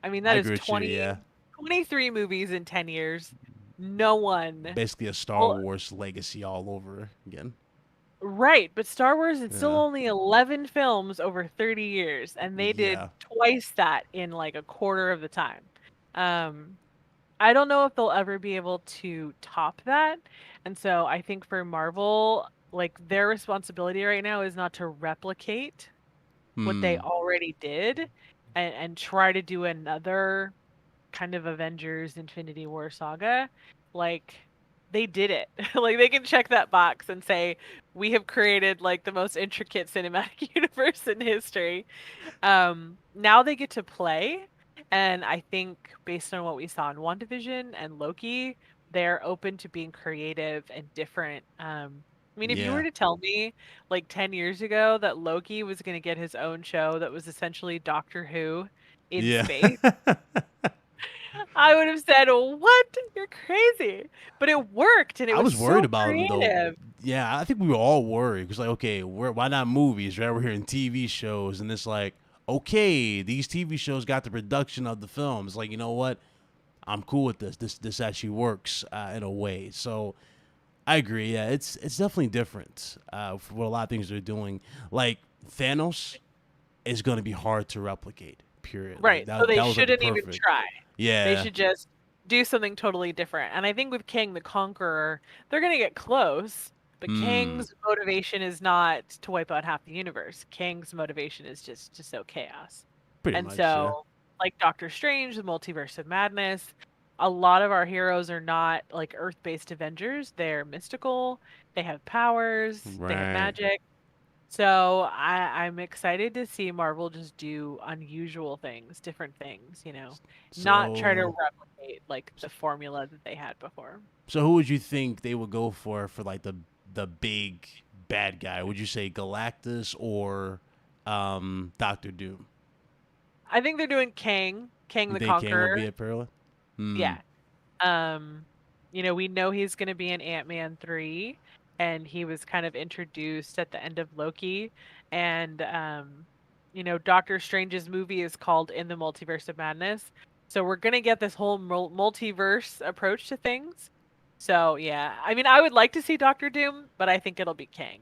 I mean, I that is agree with you. Yeah, 23 movies in 10 years. No one basically a Star will, Wars legacy all over again. right, but Star Wars is still Yeah, only 11 films over 30 years, and they did yeah. twice that in like a quarter of the time. Um, I don't know if they'll ever be able to top that. And so I think for Marvel, like their responsibility right now is not to replicate what they Hmm. already did and try to do another kind of Avengers Infinity War saga. Like they did it. Like they can check that box and say we have created like the most intricate cinematic universe in history. Now they get to play, and I think based on what we saw in WandaVision and Loki, they're open to being creative and different. I mean, if you were Yeah, to tell me like 10 years ago that Loki was going to get his own show that was essentially Doctor Who in yeah. space, I would have said, "What? You're crazy." But it worked and it I was was worried so about him though. creative. Yeah, I think we were all worried because like, okay, why not movies? Right, we're hearing TV shows, and it's like, okay, these TV shows got the production of the film. It's like, you know what? I'm cool with this. This actually works in a way. So I agree. Yeah, it's definitely different for what a lot of things they're doing. Like Thanos is going to be hard to replicate. Period. Like Right. So they that was like the shouldn't even perfect. try. They Yeah. should just do something totally different. And I think with King the Conqueror, they're gonna get close, but King's motivation is not to wipe out half the universe. King's motivation is just to sow chaos. Pretty And much, yeah. so, like Doctor Strange, the Multiverse of Madness, a lot of our heroes are not like Earth-based Avengers. They're mystical. They have powers. They have Right. magic. So I'm excited to see Marvel just do unusual things, different things, not try to So, replicate like the formula that they had before. so who would you think they would go for like the big bad guy? Would you say Galactus or Doctor Doom? I think they're doing Kang You the think Kang would Conqueror. be a parallel? Yeah. We know he's going to be in Ant-Man 3, and he was kind of introduced at the end of Loki. And, Doctor Strange's movie is called In the Multiverse of Madness. So we're going to get this whole multiverse approach to things. So, yeah. I mean, I would like to see Doctor Doom, but I think it'll be Kang.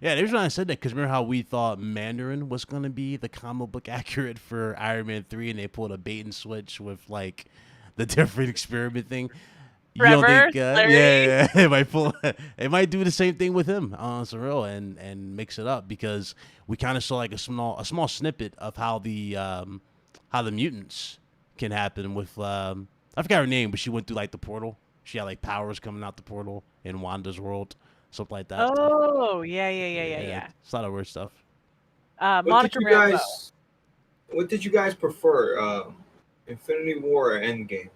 Yeah, the reason I said that because remember how we thought Mandarin was gonna be the comic book accurate for Iron Man 3, and they pulled a bait and switch with like the different experiment thing. You don't Trevor, think? Larry? Yeah, it might pull. It might do the same thing with him on some real and mix it up because we kind of saw like a small snippet of how the mutants can happen with I forgot her name, but she went through like the portal. She had like powers coming out the portal in Wanda's world, something like that. Oh, yeah. It's a lot of weird stuff. What Monica did you Rambeau. guys? What did you guys prefer? Infinity War or Endgame? You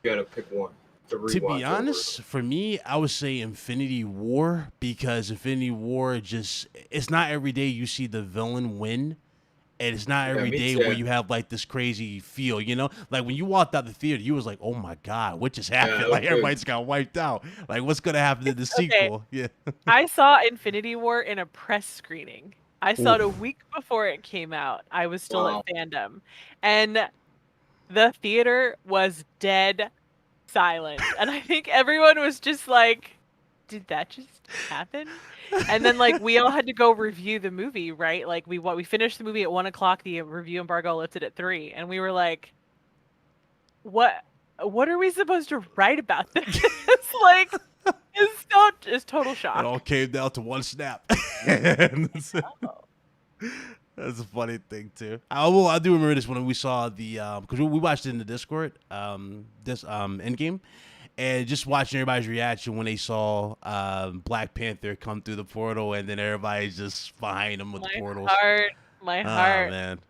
gotta pick one. To To be rewatch honest, for me, I would say Infinity War because Infinity War it's not every day you see the villain win. And it's not every me day too. where you have like this crazy feel, Like when you walked out the theater, you was like, "Oh my god, what just happened?" it Like was everybody just got wiped out. Like what's gonna happen in the Okay. sequel? Yeah. I saw Infinity War in a press screening. I saw it a Oof. week before it came out. I was still Wow. at Fandom. And the theater was dead silent. And I think everyone was just like, did that just happen? And then like we all had to go review the movie, right? Like we finished the movie at 1:00. The review embargo lifted at 3, and we were like, what are we supposed to write about this? Like it's total shock. It all came down to one snap. That's a funny thing too. I do remember this when we saw the because we watched it in the Discord this Endgame, and just watching everybody's reaction when they saw Black Panther come through the portal, and then everybody's just behind him with the portals. My Oh heart. man,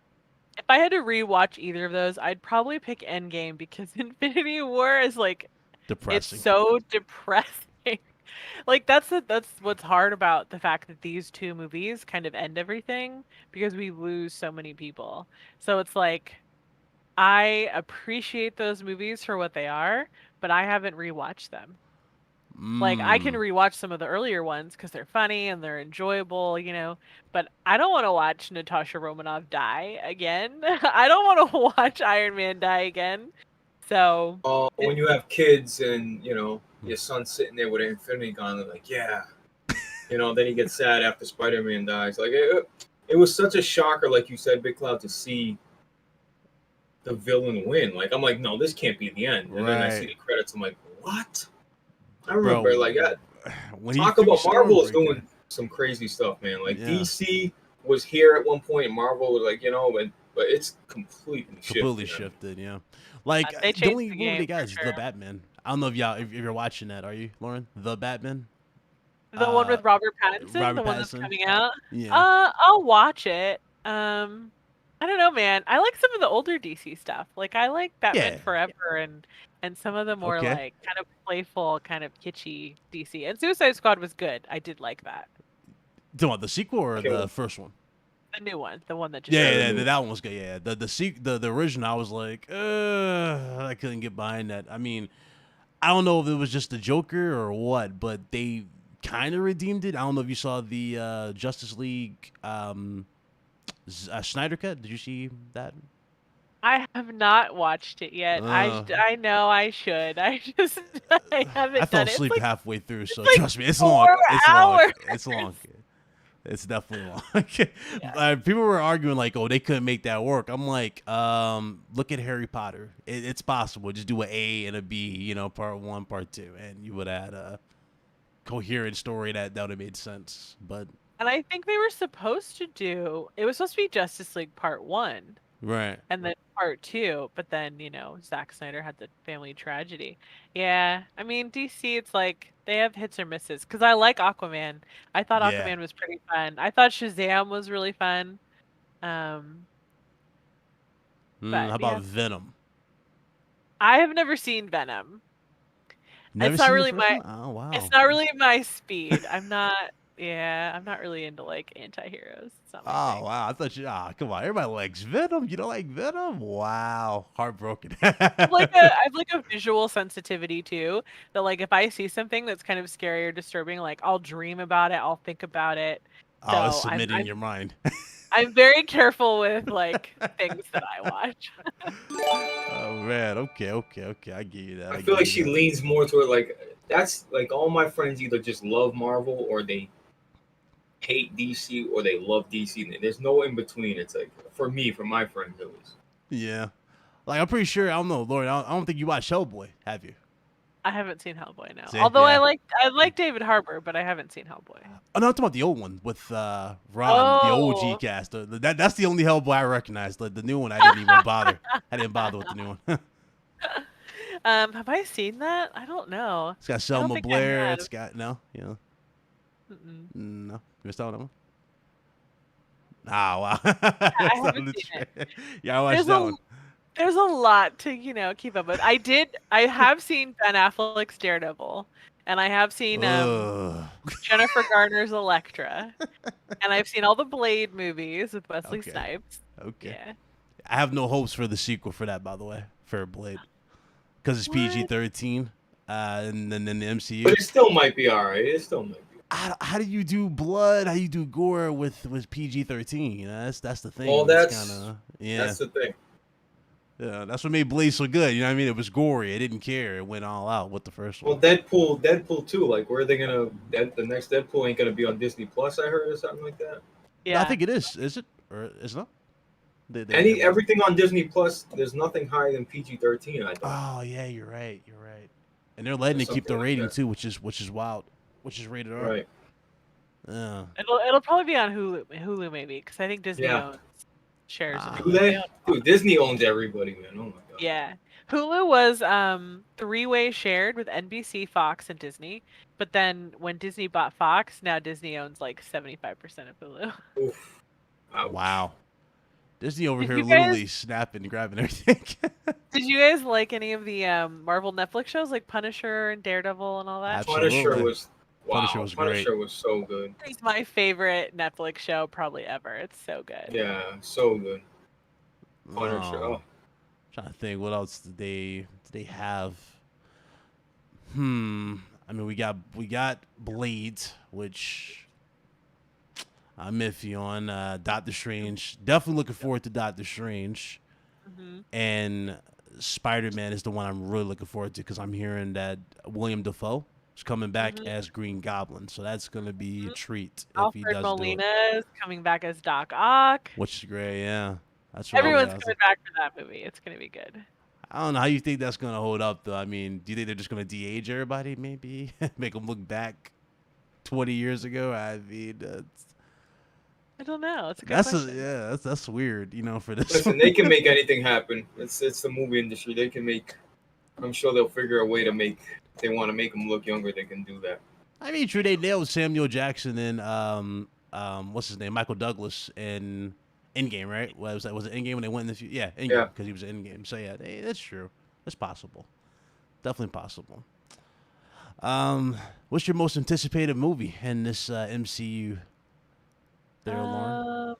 If I had to rewatch either of those, I'd probably pick Endgame because Infinity War is like depressing. it's so depressing. Like that's what's hard about the fact that these two movies kind of end everything because we lose so many people. So it's like I appreciate those movies for what they are, but I haven't rewatched them. Like I can rewatch some of the earlier ones because they're funny and they're enjoyable, but I don't want to watch Natasha Romanoff die again. I don't want to watch Iron Man die again. So when you have kids and your son's sitting there with an Infinity Gauntlet, like then he gets sad after Spider-Man dies. Like it was such a shocker, like you said, Big Cloud, to see the villain win. Like I'm like, no, this can't be the end. And then I see the credits. I'm like, what? I remember, talk about Marvel is doing some crazy stuff, man. Like DC was here at one point, and Marvel was like, but it's completely shifted. Yeah. Like they the only the movie they got is sure. The Batman. I don't know if you're watching that. Are you, Lauren? The Batman. The one with Robert Pattinson, the one that's coming out. Yeah. I'll watch it. I don't know, man. I like some of the older DC stuff. Like I like Batman Forever and some of the more like kind of playful, kind of kitschy DC. And Suicide Squad was good. I did like that. The sequel or the first one? The new one, the one that just that one was good. Yeah, the original, I was like, I couldn't get behind that. I mean, I don't know if it was just the Joker or what, but they kind of redeemed it. I don't know if you saw the Justice League Snyder cut. Did you see that? I have not watched it yet. I know I should. I haven't. I fell done asleep it. halfway through, so like trust me, it's long. It's long. It's definitely long. Yeah. People were arguing like, "Oh, they couldn't make that work." I'm like, look at Harry Potter. It's possible. Just do an A and a B. You know, part 1, part 2, and you would add a coherent story that would have made sense. But And I think they were supposed to do. It was supposed to be Justice League Part 1. right, And then part 2, but then, Zack Snyder had the family tragedy. Yeah, I mean, DC, it's like they have hits or misses. Because I like Aquaman. I thought yeah. Aquaman was pretty fun. I thought Shazam was really fun. Um, How but about yeah, Venom? I have never seen Venom. Never It's not seen the really first my. one? Oh It's wow. not really my speed. I'm not. Yeah, I'm not really into like anti-heroes. It's not my Oh thing. wow. I thought you. Ah, come on. Everybody likes Venom. You don't like Venom? Wow. Heartbroken. I have like a visual sensitivity too. That like if I see something that's kind of scary or disturbing, like I'll dream about it, I'll think about it. Oh, it's So I'm submitting I'm your mind. I'm very careful with like things that I watch. Oh man. Okay. Okay. Okay. I get you that. I I feel get like you she that. leans more toward like that's like all my friends either just love Marvel or they hate DC or they love DC. There's no in between. It's like for me, for my friends at least. Yeah. Like I'm pretty sure. I don't know, Lord. I don't think you watched Hellboy. Have you? I haven't seen Hellboy now. See? Although Yeah. I like David Harbour, but I haven't seen Hellboy. Oh no, I'm talking about the old one with Ron, the OG Oh. cast. That's the only Hellboy I recognize. The new one, I didn't even bother. I didn't bother with the new one. Have I seen that? I don't know. It's got I don't Selma think I Blair. have. It's got no. Mm-mm. No, you missed out on that one. Ah, wow. I Missed out on haven't the seen it. Yeah, I watched There's that a one. There's a lot to, keep up with. I have seen Ben Affleck's Daredevil, and I have seen Ugh. Jennifer Garner's Elektra, and I've seen all the Blade movies with Wesley Okay. Snipes. Okay. Yeah. I have no hopes for the sequel for that, by the way, for Blade, because it's What? PG-13, and then in the But MCU. it still might be all right. It still might be. How do you do blood? How do you do gore with PG-13? You know, that's the Well, thing. It's kind of yeah. that's the thing. Yeah, that's what made Blade so good. You know what I mean? It was gory. It didn't care. It went all out with the first Well, one. Deadpool 2. Like, where are they gonna? The next Deadpool ain't gonna be on Disney Plus. I heard or something like that. No, I Yeah. think it is. Is it or is it not? They're Everything on Disney Plus. There's nothing higher than PG-13. I don't. oh yeah, you're right. You're right. And they're letting Or it keep something the like rating that. too, which is wild. Which is rated R. Right. Yeah. It'll probably be on Hulu maybe, because I think Disney Yeah. owns shares in Ah. Do Hulu. They they? own. Dude, Disney owns everybody, man. Oh my god. Yeah. Hulu was three-way shared with NBC, Fox, and Disney. But then when Disney bought Fox, now Disney owns like 75% of Hulu. Oof. Ouch. Wow. Disney over Did here you guys literally snapping, grabbing everything. did you guys like any of the Marvel Netflix shows like Punisher and Daredevil and all that? Punisher Absolutely. was Punisher wow. was great. Punisher was so good. It's my favorite Netflix show probably ever. It's so good. Yeah, so good. Punisher. Oh, Oh, trying to think what else did they have? I mean, we got Blade, which I'm iffy on. Doctor Strange. Definitely looking forward to Doctor Strange. Hmm. And Spider-Man is the one I'm really looking forward to because I'm hearing that William Dafoe is coming back Hmm. as Green Goblin, so that's gonna be a treat if he Alfred does do it, Molina is coming back as Doc Ock. which is great. Yeah, that's really Everyone's awesome. coming back for that movie. It's gonna be good. I don't know how you think that's gonna hold up though. I mean, do you think they're just gonna de-age everybody? Maybe make them look back 20 years ago. I mean, I don't know. It's a good that's question. yeah, that's weird. You know, for this. listen, they can make anything happen. It's the movie industry. They can make. I'm sure they'll figure a way to make. If they want to make them look younger, they can do that. I mean, true. They nailed Samuel Jackson and what's his name, Michael Douglas in Endgame, right? Was it Endgame when they went in the future? Yeah, Endgame Yeah. because he was in Endgame. So yeah, that's true. That's possible. Definitely possible. What's your most anticipated movie in this MCU? There, Lauren.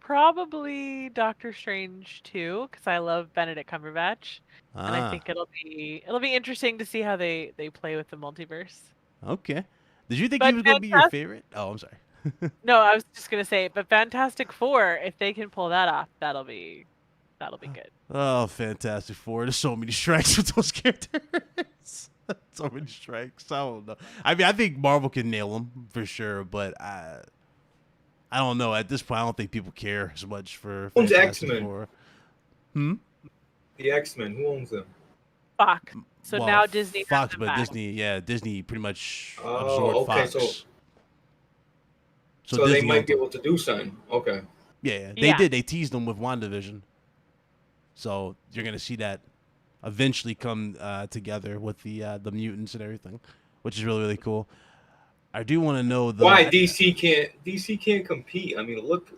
Probably Doctor Strange 2, because I love Benedict Cumberbatch, and I think it'll be interesting to see how they play with the multiverse. Okay. Did you think he But was gonna be your favorite? Oh, I'm sorry. No, I was just gonna say, but Fantastic Four, if they can pull that off, that'll be That'll be good. Oh, Fantastic Four. There's so many strikes with those characters. So many strikes. I don't know. I mean, I think Marvel can nail them for sure, but I don't know. At this point, I don't think people care as much for Who owns Fantastic X-Men? Four. The X-Men. Who owns them? Fox. So Well, now Disney has Fox, them but back. Disney pretty much Oh, absorbed okay. Fox. So Disney they might owned be them. able to do something. Okay. Yeah, they Yeah. did. They teased them with WandaVision. So you're gonna see that eventually come together with the mutants and everything, which is really, really cool. I do want to know though. Why DC can't compete? I mean, look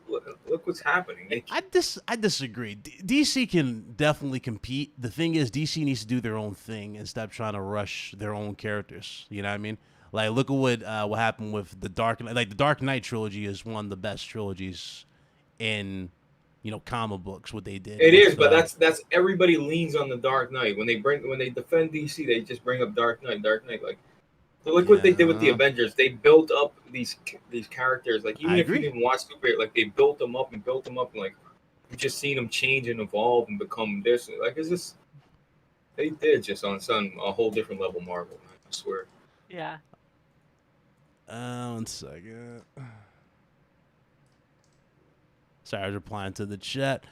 what's happening. I disagree. DC can definitely compete. The thing is, DC needs to do their own thing and stop trying to rush their own characters. You know what I mean? Like, look at what happened with the Dark. Like, the Dark Knight trilogy is one of the best trilogies in, comic books. What they did. It with, is, but that's everybody leans on the Dark Knight when they defend DC. They just bring up Dark Knight. Like. Look what they did with the Avengers. They built up these characters. Like, even if you didn't watch Super, like, they built them up. And, like, you just seen them change and evolve and become this. Like, it's just they did just on a whole different level. Marvel, man, I swear. Yeah. 1 second. Sorry, I was replying to the chat,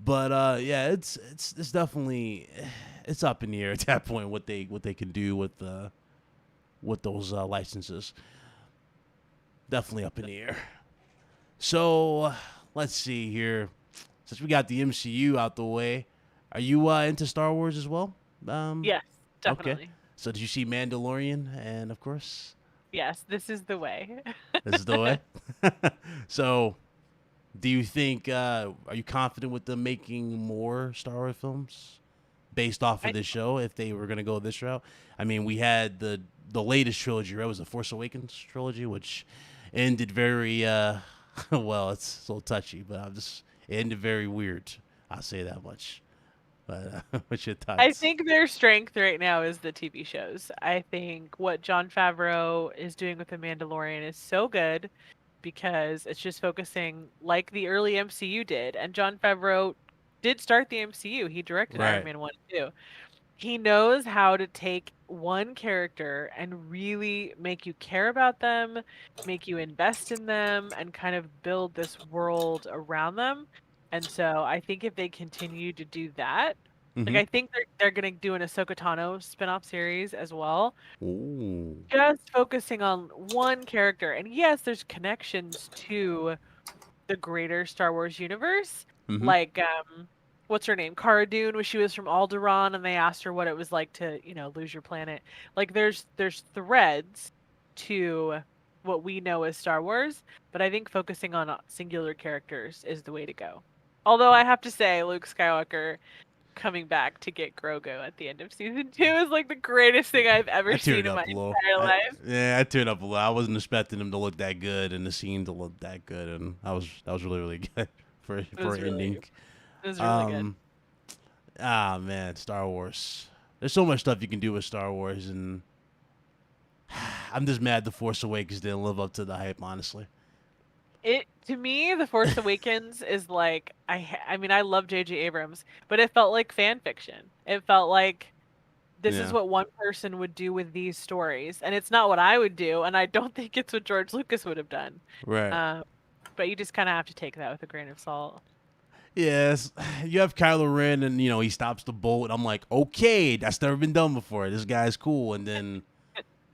but yeah, it's definitely it's up in the air at that point what they can do with those licenses. Definitely up in the air. So let's see here. Since we got the MCU out the way, are you into Star Wars as well? Yes, definitely. Okay. So did you see Mandalorian? And of course, yes, this is the way. this is the way. So, do you think? Are you confident with them making more Star Wars films based off of this show? If they were going to go this route, I mean, we had the latest trilogy, right? It was the Force Awakens trilogy, which ended very well. It's a little touchy, but it ended very weird. I'll say that much. But what's your thoughts? I think their strength right now is the TV shows. I think what Jon Favreau is doing with The Mandalorian is so good because it's just focusing like the early MCU did. And Jon Favreau did start the MCU. He directed Iron Man 1 and 2. He knows how to take one character and really make you care about them, make you invest in them, and kind of build this world around them. And so I think if they continue to do that, like I think they're going to do an Ahsoka Tano spinoff series as well. Ooh. Just focusing on one character. And yes, there's connections to the greater Star Wars universe. Like, what's her name? Cara Dune, when she was from Alderaan, and they asked her what it was like to, lose your planet. Like, there's threads to what we know as Star Wars, but I think focusing on singular characters is the way to go. Although I have to say, Luke Skywalker coming back to get Grogu at the end of season 2 is like the greatest thing I've ever seen in my entire life. I teared up a little. I wasn't expecting him to look that good and the scene to look that good, and that was really, really good for an ending. It was really good. Man, Star Wars. There's so much stuff you can do with Star Wars, and I'm just mad The Force Awakens didn't live up to the hype, honestly. To me, The Force Awakens is like, I mean, I love J.J. Abrams, but it felt like fan fiction. It felt like this is what one person would do with these stories, and it's not what I would do, and I don't think it's what George Lucas would have done. Right. But you just kind of have to take that with a grain of salt. Yes, you have Kylo Ren, and he stops the bolt. I'm like, okay, that's never been done before. This guy's cool, and then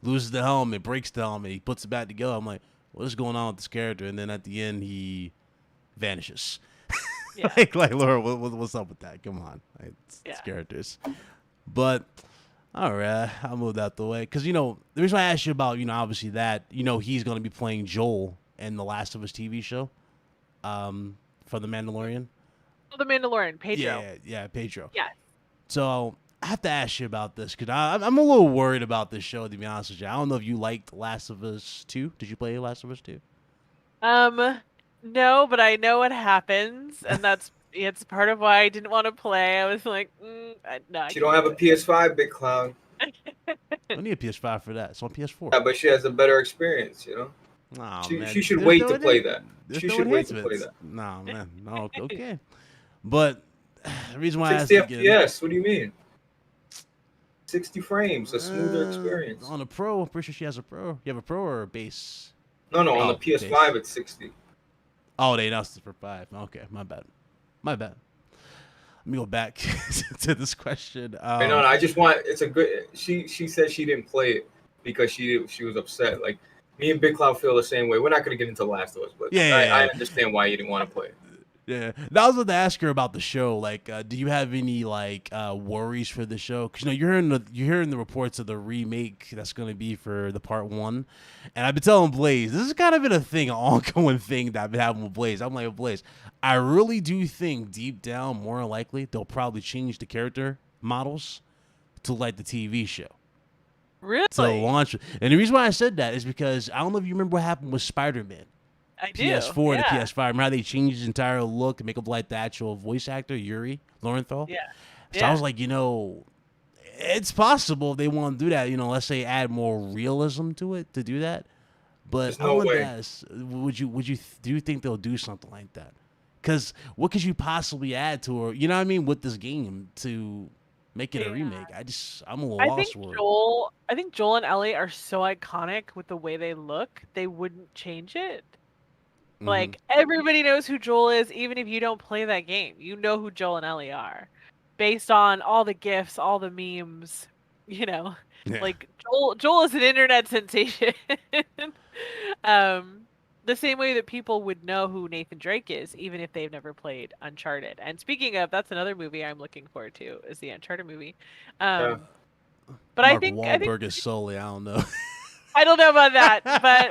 loses the helmet, breaks the helmet, he puts it back together. I'm like, what is going on with this character? And then at the end, he vanishes. Yeah. like Laura, what's up with that? Come on, it's characters. But all right, I'll move that the way because the reason I asked you about obviously that he's going to be playing Joel in the Last of Us TV show, for The Mandalorian. The Mandalorian, Pedro. Yeah, Pedro. Yeah. So I have to ask you about this because I'm a little worried about this show, to be honest with you. I don't know if you liked Last of Us 2. Did you play Last of Us 2? No, but I know what happens, and it's part of why I didn't want to play. I was like, no. She don't have a PS5, Big Cloud. I need a PS5 for that. It's on PS4. Yeah, but she has a better experience, Oh, she should wait to play that. She should wait to play that. No, man. No, okay. But The reason why I asked 60 again. FPS. What do you mean? 60 frames, a smoother experience. On a pro, I'm pretty sure she has a pro. You have a pro or a base? No, on the PS5 base. it's 60. Oh, they announced it for 5. Okay, my bad. Let me go back to this question. No, I just want. It's a good. She said she didn't play it because she was upset. Like me and Big Cloud feel the same way. We're not gonna get into Last of Us, but I understand why you didn't want to play it. Yeah, that was what to ask her about the show. Like, do you have any worries for the show? Because you're hearing the reports of the remake that's going to be for the part 1, and I've been telling Blaze this has kind of been a thing, an ongoing thing that I've been having with Blaze. I'm like, Blaze, I really do think deep down, more likely they'll probably change the character models to like the TV show. Really? To launch, and the reason why I said that is because I don't know if you remember what happened with Spider-Man. I do. PS4 to PS5. Remember how they changed his entire look and make him like the actual voice actor, Yuri Lowenthal? Yeah. So I was like, it's possible if they want to do that, let's say add more realism to it to do that. But I wanted to ask, do you think they'll do something like that? Because what could you possibly add to her, you know what I mean, with this game to make it a remake? I'm a little lost for it. I think Joel and Ellie are so iconic with the way they look, they wouldn't change it. Like, everybody knows who Joel is, even if you don't play that game. You know who Joel and Ellie are. Based on all the GIFs, all the memes, Yeah. Like, Joel is an internet sensation. The same way that people would know who Nathan Drake is, even if they've never played Uncharted. And speaking of, that's another movie I'm looking forward to, is the Uncharted movie. But Mark Wahlberg is Sully, I don't know. I don't know about that, but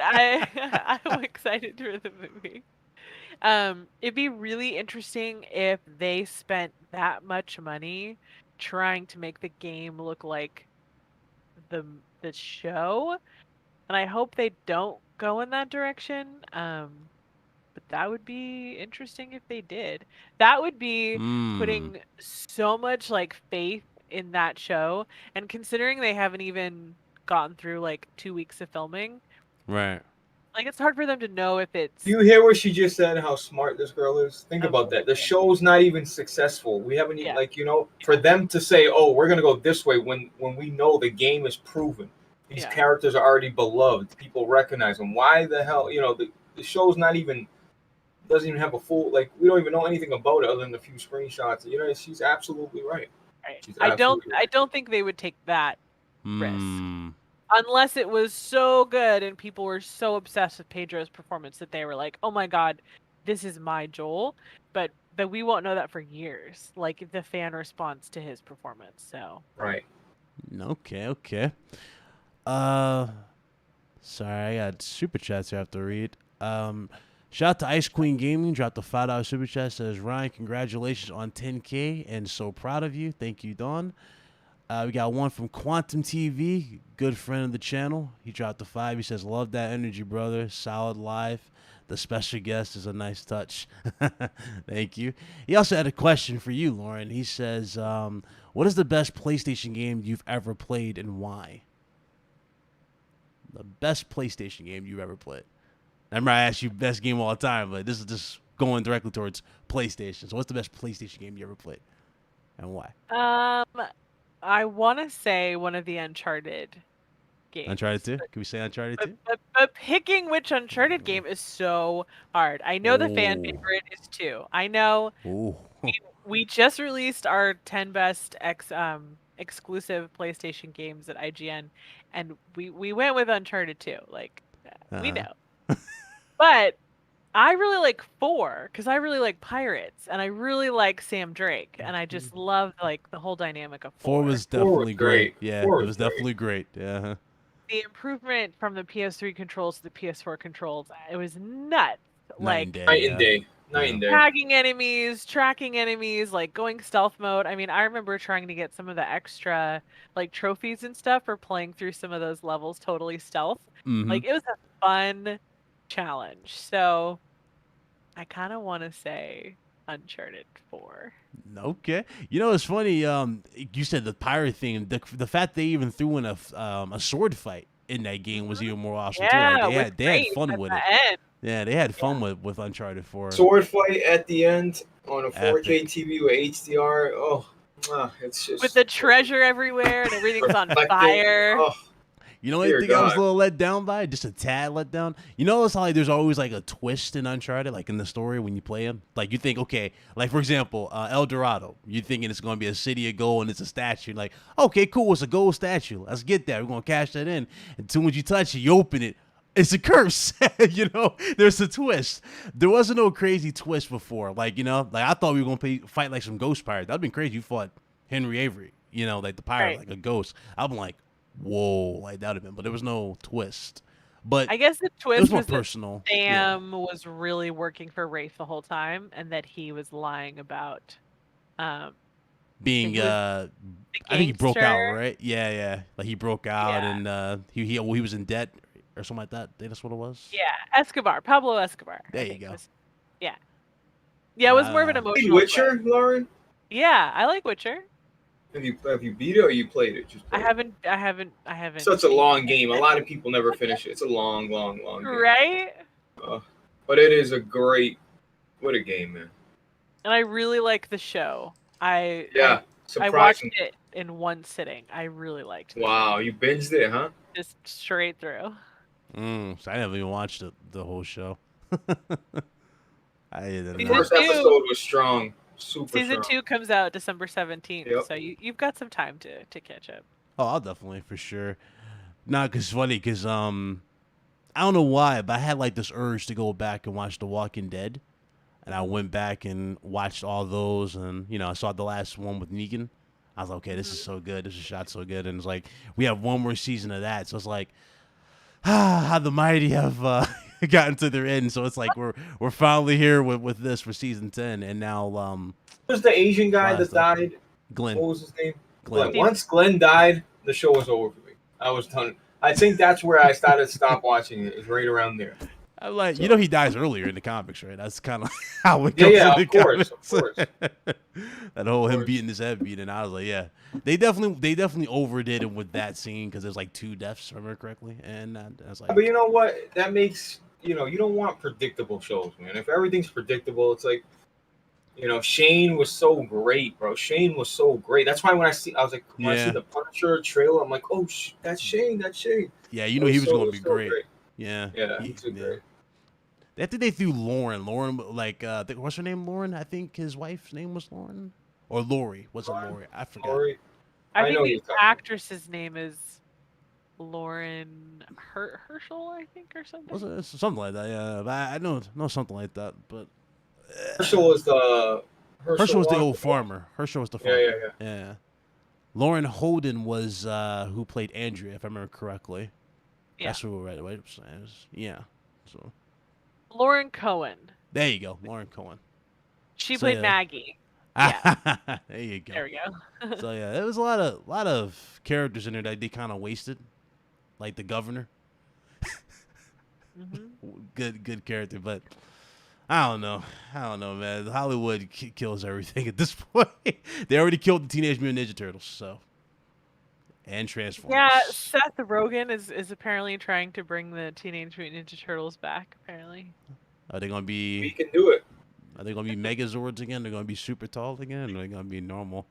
I'm excited for the movie. It'd be really interesting if they spent that much money trying to make the game look like the show, and I hope they don't go in that direction. But that would be interesting if they did. That would be putting so much faith in that show, and considering they haven't even gotten through 2 weeks of filming, right? It's hard for them to know if it's. Do you hear what she just said? How smart this girl is. Think about that. The show's not even successful. We haven't even for them to say, "Oh, we're gonna go this way," when we know the game is proven. These characters are already beloved. People recognize them. Why the hell? The show's not even. Doesn't even have a full. We don't even know anything about it other than a few screenshots. She's absolutely right. I don't think they would take that risk unless it was so good and people were so obsessed with Pedro's performance that they were like, "Oh my god, this is my Joel." But we won't know that for years. The fan response to his performance. So right. Okay. Sorry, I got super chats I have to read. Shout out to Ice Queen Gaming, dropped a $5 super chat, says, Ryan, congratulations on 10K and so proud of you. Thank you, Dawn. We got one from Quantum TV, good friend of the channel. He dropped the 5. He says, love that energy, brother. Solid live. The special guest is a nice touch. Thank you. He also had a question for you, Lauren. He says, what is the best PlayStation game you've ever played and why? The best PlayStation game you've ever played. I remember I asked you best game all the time, but this is just going directly towards PlayStation. So what's the best PlayStation game you ever played and why? I want to say one of the Uncharted games. Uncharted 2? Can we say Uncharted 2? But picking which Uncharted game is so hard. I know the fan favorite is 2. I know we just released our 10 best exclusive PlayStation games at IGN, and we went with Uncharted 2. We know. But I really like 4 because I really like pirates and I really like Sam Drake and I just love the whole dynamic of 4. 4 was definitely great. Yeah, it was great. definitely great. Yeah. The improvement from the PS3 controls to the PS4 controls, it was nuts. Night and day. Tracking enemies, going stealth mode. I mean, I remember trying to get some of the extra trophies and stuff for playing through some of those levels totally stealth. It was a fun challenge. So I kind of want to say Uncharted 4. Okay. It's funny. You said the pirate thing. The fact they even threw in a sword fight in that game was even more awesome too. They had fun with it. Yeah, they had fun with Uncharted 4. Sword fight at the end on a 4K Epic. TV with HDR. Oh, it's With just the treasure everywhere and everything's on reflecting. fire. Oh, You know dear anything I was a God. little let down by? Just a tad let down. You know, it's how like there's always like a twist in Uncharted, like in the story when you play them. Like you think, okay, like for example, El Dorado. You're thinking it's going to be a city of gold and it's a statue. Like, okay, cool, it's a gold statue. Let's get that. We're going to cash that in. And soon as you touch it, you open it. It's a curse. You know, there's a twist. There wasn't no crazy twist before. Like, you know, like I thought we were going to fight like some ghost pirate. That'd been crazy. You fought Henry Avery, you know, like the pirate, Right. like a ghost. I'm like, whoa, like that would have been, but there was no twist. But I guess the it twist was more was that personal. Sam was really working for Rafe the whole time, and that he was lying about um, Being, he was I the think he broke out, gangster. right? Yeah, yeah. Like he broke out Yeah, and he was in debt or something like that. I think that's what it was. yeah, Pablo Escobar. There I you think go. was, yeah, yeah. It was more of an Played emotional twist. Witcher, Lauren? Yeah, I like Witcher. Have you beat it or you played it? Just I played it? haven't. Such a beaten long it. game. A lot of people never finish it. It's a long game. Right? But it is what a game, man. And I really like the show. I Surprising. watched it in one sitting. I really liked it. Wow, you binged it, huh? Just straight through. So I never even watched the whole show. I didn't The know. first Season episode was strong. Super Season strong. 2 comes out December 17th, Yep. so you've got some time to catch up. Oh, I'll definitely for sure. Nah, cause it's funny, cause I don't know why, but I had like this urge to go back and watch The Walking Dead, and I went back and watched all those, and you know I saw the last one with Negan. I was like, okay, this is so good. This is shot so good, and it's like we have one more season of that, so it's like, how the mighty have gotten to their end. So it's like we're finally here with this for season 10, and now Who's the Asian guy that last died? Glenn. What was his name? Glenn. Once Glenn died, the show was over for me. I was done. I think that's where I started to stop watching it. It's right around there. I'm like, So- you know, he dies earlier in the comics, right? That's kind of how it goes. Yeah, in of the course. comics. That whole him course. beating his head beat, and I was like, yeah, they definitely overdid it with that scene because there's like 2 deaths, if I remember correctly, and I was like, But you know what? That makes you don't want predictable shows, man. If everything's predictable, it's like, Shane was so great, bro. Shane was so great. That's why when I see Yeah. the Punisher trailer, I'm like, oh, that's Shane. That's Shane. yeah, you know, he was going to be great. Yeah, Yeah, he's great. I think they threw Lauren, like, what's her name? Lauren. I think his wife's name was Lauren, or Lori. Was it Lori? I forgot. Lori. I I know think you're the talking. actress's name is Lauren Herschel, I think, or something. Was it something like that? Yeah, but I know something like that. But Herschel was the Herschel was the one? old farmer. Herschel was the Yeah, farmer. Yeah. Lauren Holden was who played Andrea, if I remember correctly. Yeah. That's who right away. Yeah. So Lauren Cohen. there you go, Lauren Cohen. She So, played yeah. Maggie. Yeah. There you go. There we go. So yeah, there was a lot of characters in there that they kind of wasted, like the governor. Good character, but I don't know, man. Hollywood kills everything at this point. They already killed the Teenage Mutant Ninja Turtles, so and Transformers. Yeah, Seth Rogen is apparently trying to bring the Teenage Mutant Ninja Turtles back, apparently. Are they gonna He be? can do it. Are they gonna be Megazords again? They're gonna be super tall again? Or are they gonna be normal?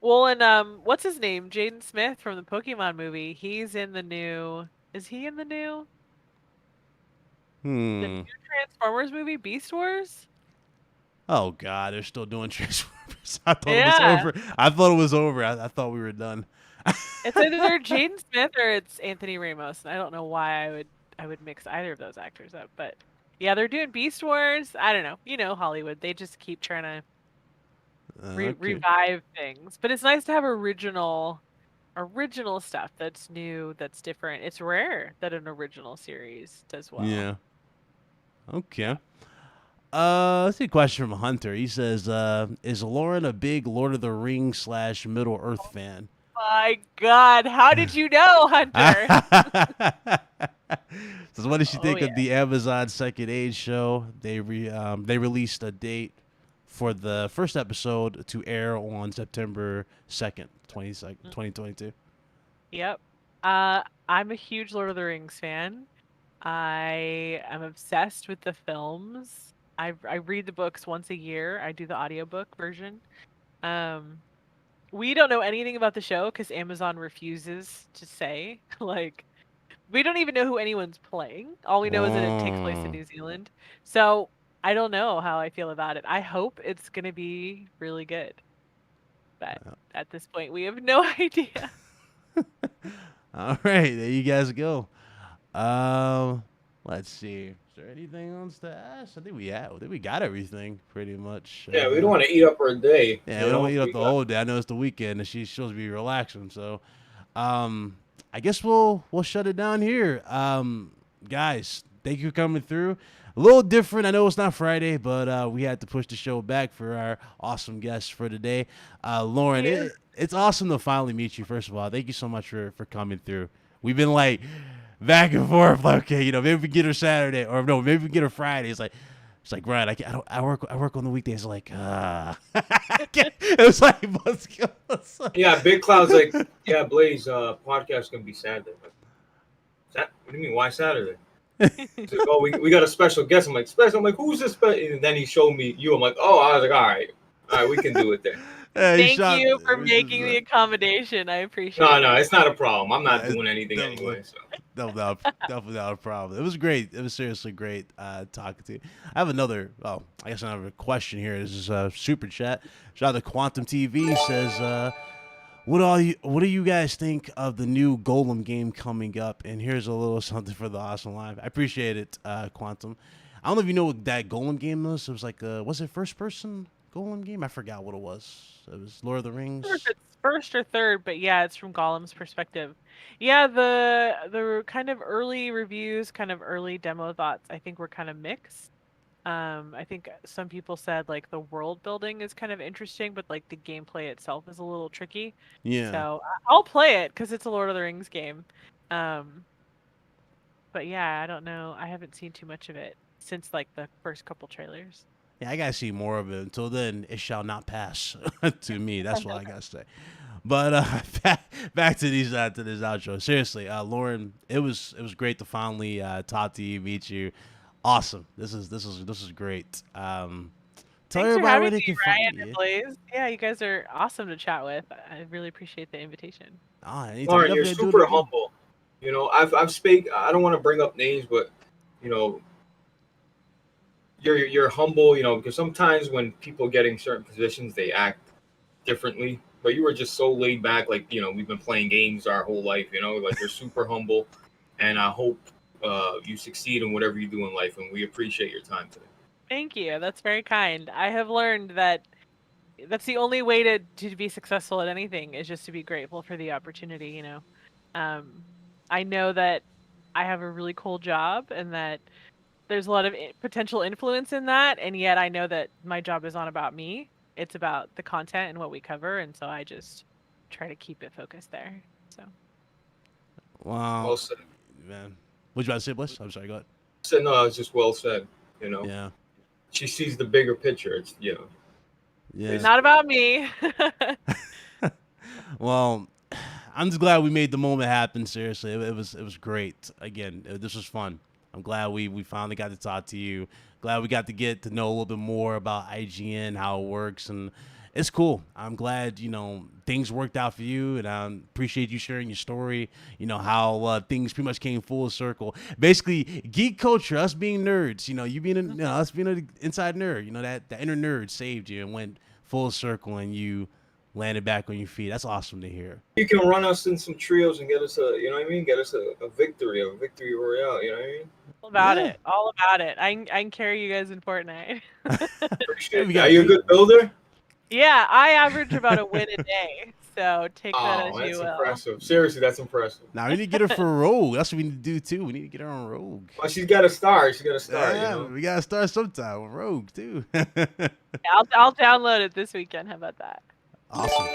Well, and what's his name? Jaden Smith from the Pokemon movie. He's in the new. Is he in the new Transformers movie, Beast Wars? Oh God, they're still doing Transformers. I thought Yeah. it was over. I thought it was over. I thought we were done. It's either Jaden Smith or it's Anthony Ramos, and I don't know why I would mix either of those actors up. But yeah, they're doing Beast Wars. I don't know. You know, Hollywood. They just keep trying to Okay. revive things. But it's nice to have original stuff that's new, that's different. It's rare that an original series does well. Yeah. Okay. Let's see a question from Hunter. He says, is Lauren a big Lord of the Rings / Middle Earth fan? My God, how did you know, Hunter? So what did she think Oh, of the Amazon Second Age show? They released a date for the first episode to air on September 2nd, 2022. Yep. I'm a huge Lord of the Rings fan. I am obsessed with the films. I read the books once a year. I do the audiobook version. Um, we don't know anything about the show because Amazon refuses to say. Like, we don't even know who anyone's playing. All we know is that it takes place in Oh. New Zealand. So I don't know how I feel about it. I hope it's gonna be really good. But at this point, we have no idea. All right, there you guys go. Um, let's see. Is there anything else to ask? I think we got everything pretty much. Yeah, we don't want to eat up our day. Yeah, we don't want to eat up the whole day. I know it's the weekend and she's supposed to be relaxing, so I guess we'll shut it down here. Guys, thank you for coming through. A little different. I know it's not Friday, but we had to push the show back for our awesome guests for today. Lauren, Yeah. it's awesome to finally meet you. First of all, thank you so much for coming through. We've been like back and forth, like, okay, maybe we get her Saturday, or no, maybe we get her Friday. It's like, right, I work on the weekdays. Like, it was like, let's go. Yeah, Big Cloud's like, yeah, Blaze, podcast gonna be Saturday. What do you mean? Why Saturday? He's like, oh, we got a special guest. I'm like, special? I'm like, who's this special? And then he showed me you. I'm like, oh, I was like, all right, we can do it then. Thank you for making the accommodation. I appreciate it. No, it's not a problem. I'm not doing anything anyway. So. Definitely not a problem. It was great. It was seriously great talking to you. I have another, I guess another question here. This is a super chat. Shout out to Quantum TV says, what do you guys think of the new Golem game coming up? And here's a little something for the awesome live. I appreciate it, Quantum. I don't know if you know what that Golem game was. It was like, was it first person Golem game? I forgot what it was. It was Lord of the Rings. I'm not sure if it's first or third, but yeah, it's from Golem's perspective. Yeah, the kind of early reviews, kind of early demo thoughts, I think were kind of mixed. I think some people said like the world building is kind of interesting, but like the gameplay itself is a little tricky. Yeah. So I'll play it because it's a Lord of the Rings game. But yeah, I don't know. I haven't seen too much of it since like the first couple trailers. Yeah, I gotta see more of it. Until then, it shall not pass to me. That's what I gotta say. But back to this outro. Seriously, Lauren, it was great to finally talk to you, meet you. Awesome. This is great. Tell Thanks everybody for having where they me, can Ryan find and you. Blaze. Yeah, you guys are awesome to chat with. I really appreciate the invitation. Lauren, you're super humble. I've speak. I don't want to bring up names, but you're humble. Because sometimes when people get in certain positions, they act differently. But you were just so laid back, like we've been playing games our whole life. Like you're super humble, and I hope you succeed in whatever you do in life, and we appreciate your time today. Thank you. That's very kind. I have learned that that's the only way to be successful at anything is just to be grateful for the opportunity. I know that I have a really cool job and that there's a lot of potential influence in that, and yet I know that my job is not about me. It's about the content and what we cover, and so I just try to keep it focused there. So. Wow. Well said, man. What you about to say, Bliss? I'm sorry. Go ahead. Said no. It's just well said. Yeah. She sees the bigger picture. It's Yeah. It's not about me. Well, I'm just glad we made the moment happen. Seriously, it was great. Again, this was fun. I'm glad we finally got to talk to you. Glad we got to get to know a little bit more about IGN, how it works, and it's cool. I'm glad things worked out for you, and I appreciate you sharing your story. How things pretty much came full circle. Basically, geek culture, us being nerds. You being us being an inside nerd. That inner nerd saved you and went full circle, and you landed back on your feet. That's awesome to hear. You can run us in some trios and get us get us a victory royale. You know what I mean? All about it. I can carry you guys in Fortnite. Appreciate it. Are you a good builder? Yeah, I average about a win a day. So take that as you will. That's impressive. Seriously, that's impressive. Now we need to get her for a rogue. That's what we need to do too. We need to get her on rogue. Well, she's got a star. Yeah, we gotta start sometime with rogue too. I'll download it this weekend. How about that? Awesome.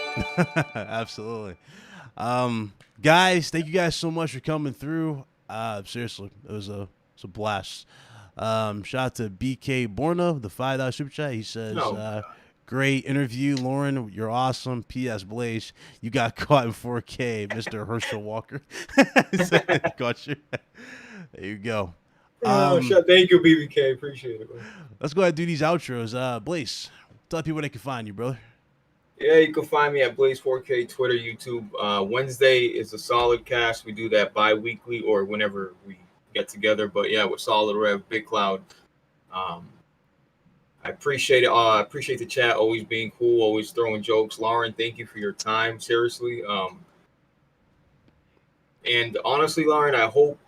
Absolutely. Guys, thank you guys so much for coming through. Seriously, it was a blast. Shout out to BK Borna, the $5 super chat. He says, great interview, Lauren. You're awesome. P.S. Blaze, you got caught in 4K, Mr. Herschel Walker. Got you. There you go. Thank you, BBK. Appreciate it, man. Let's go ahead and do these outros. Blaze, tell people where they can find you, brother. Yeah, you can find me at Blaze4K, Twitter, YouTube. Wednesday is a solid cast. We do that bi-weekly or whenever we get together. But yeah, with Solid Rev, Big Cloud. I appreciate it. I appreciate the chat, always being cool, always throwing jokes. Lauren, thank you for your time. Seriously. And honestly, Lauren, I hope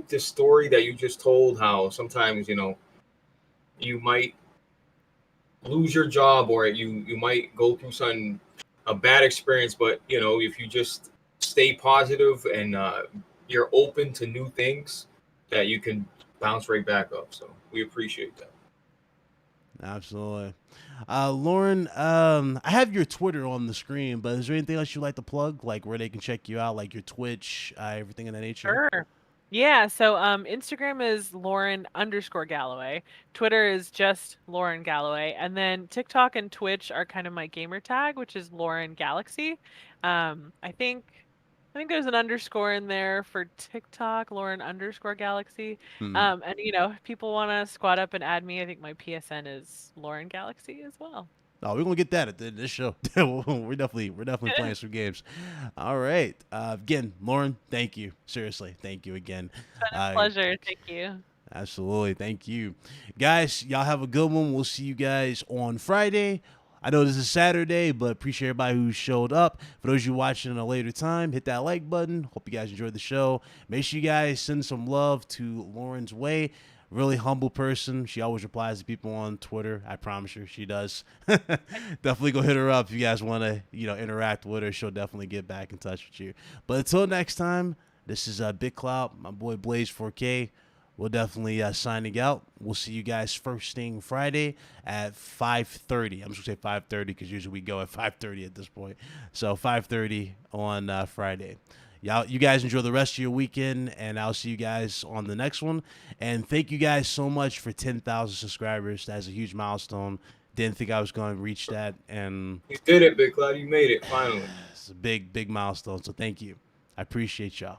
this story that you just told, how sometimes, you might lose your job or you might go through a bad experience, but if you just stay positive and you're open to new things, that you can bounce right back up. So we appreciate that. Absolutely. Lauren, I have your Twitter on the screen, but is there anything else you'd like to plug, like where they can check you out, like your Twitch, everything of that nature? Sure. Yeah, so Instagram is Lauren_Gallaway. Twitter is just Lauren Gallaway. And then TikTok and Twitch are kind of my gamer tag, which is Lauren Galaxy. I think there's an underscore in there for TikTok, Lauren_Galaxy. Hmm. And if people want to squad up and add me, I think my PSN is Lauren Galaxy as well. Oh, we're gonna get that at the end of this show. we're definitely playing some games. All right. Again, Lauren, thank you. Seriously, thank you again. It's been a pleasure. Thank you. Absolutely, thank you, guys. Y'all have a good one. We'll see you guys on Friday. I know this is Saturday, but appreciate everybody who showed up. For those of you watching at a later time, hit that like button. Hope you guys enjoyed the show. Make sure you guys send some love to Lauren's way. Really humble person. She always replies to people on Twitter. I promise you, she does. Definitely go hit her up if you guys want to, interact with her. She'll definitely get back in touch with you. But until next time, this is Big Cloud, my boy Blaze4K. We'll definitely signing out. We'll see you guys first thing Friday at 5:30. I'm just gonna say 5:30 because usually we go at 5:30 at this point. So 5:30 on Friday. You guys enjoy the rest of your weekend, and I'll see you guys on the next one. And thank you guys so much for 10,000 subscribers. That's a huge milestone. Didn't think I was going to reach that, and You did it, Big Cloud. You made it finally. it's a big milestone. So thank you. I appreciate y'all.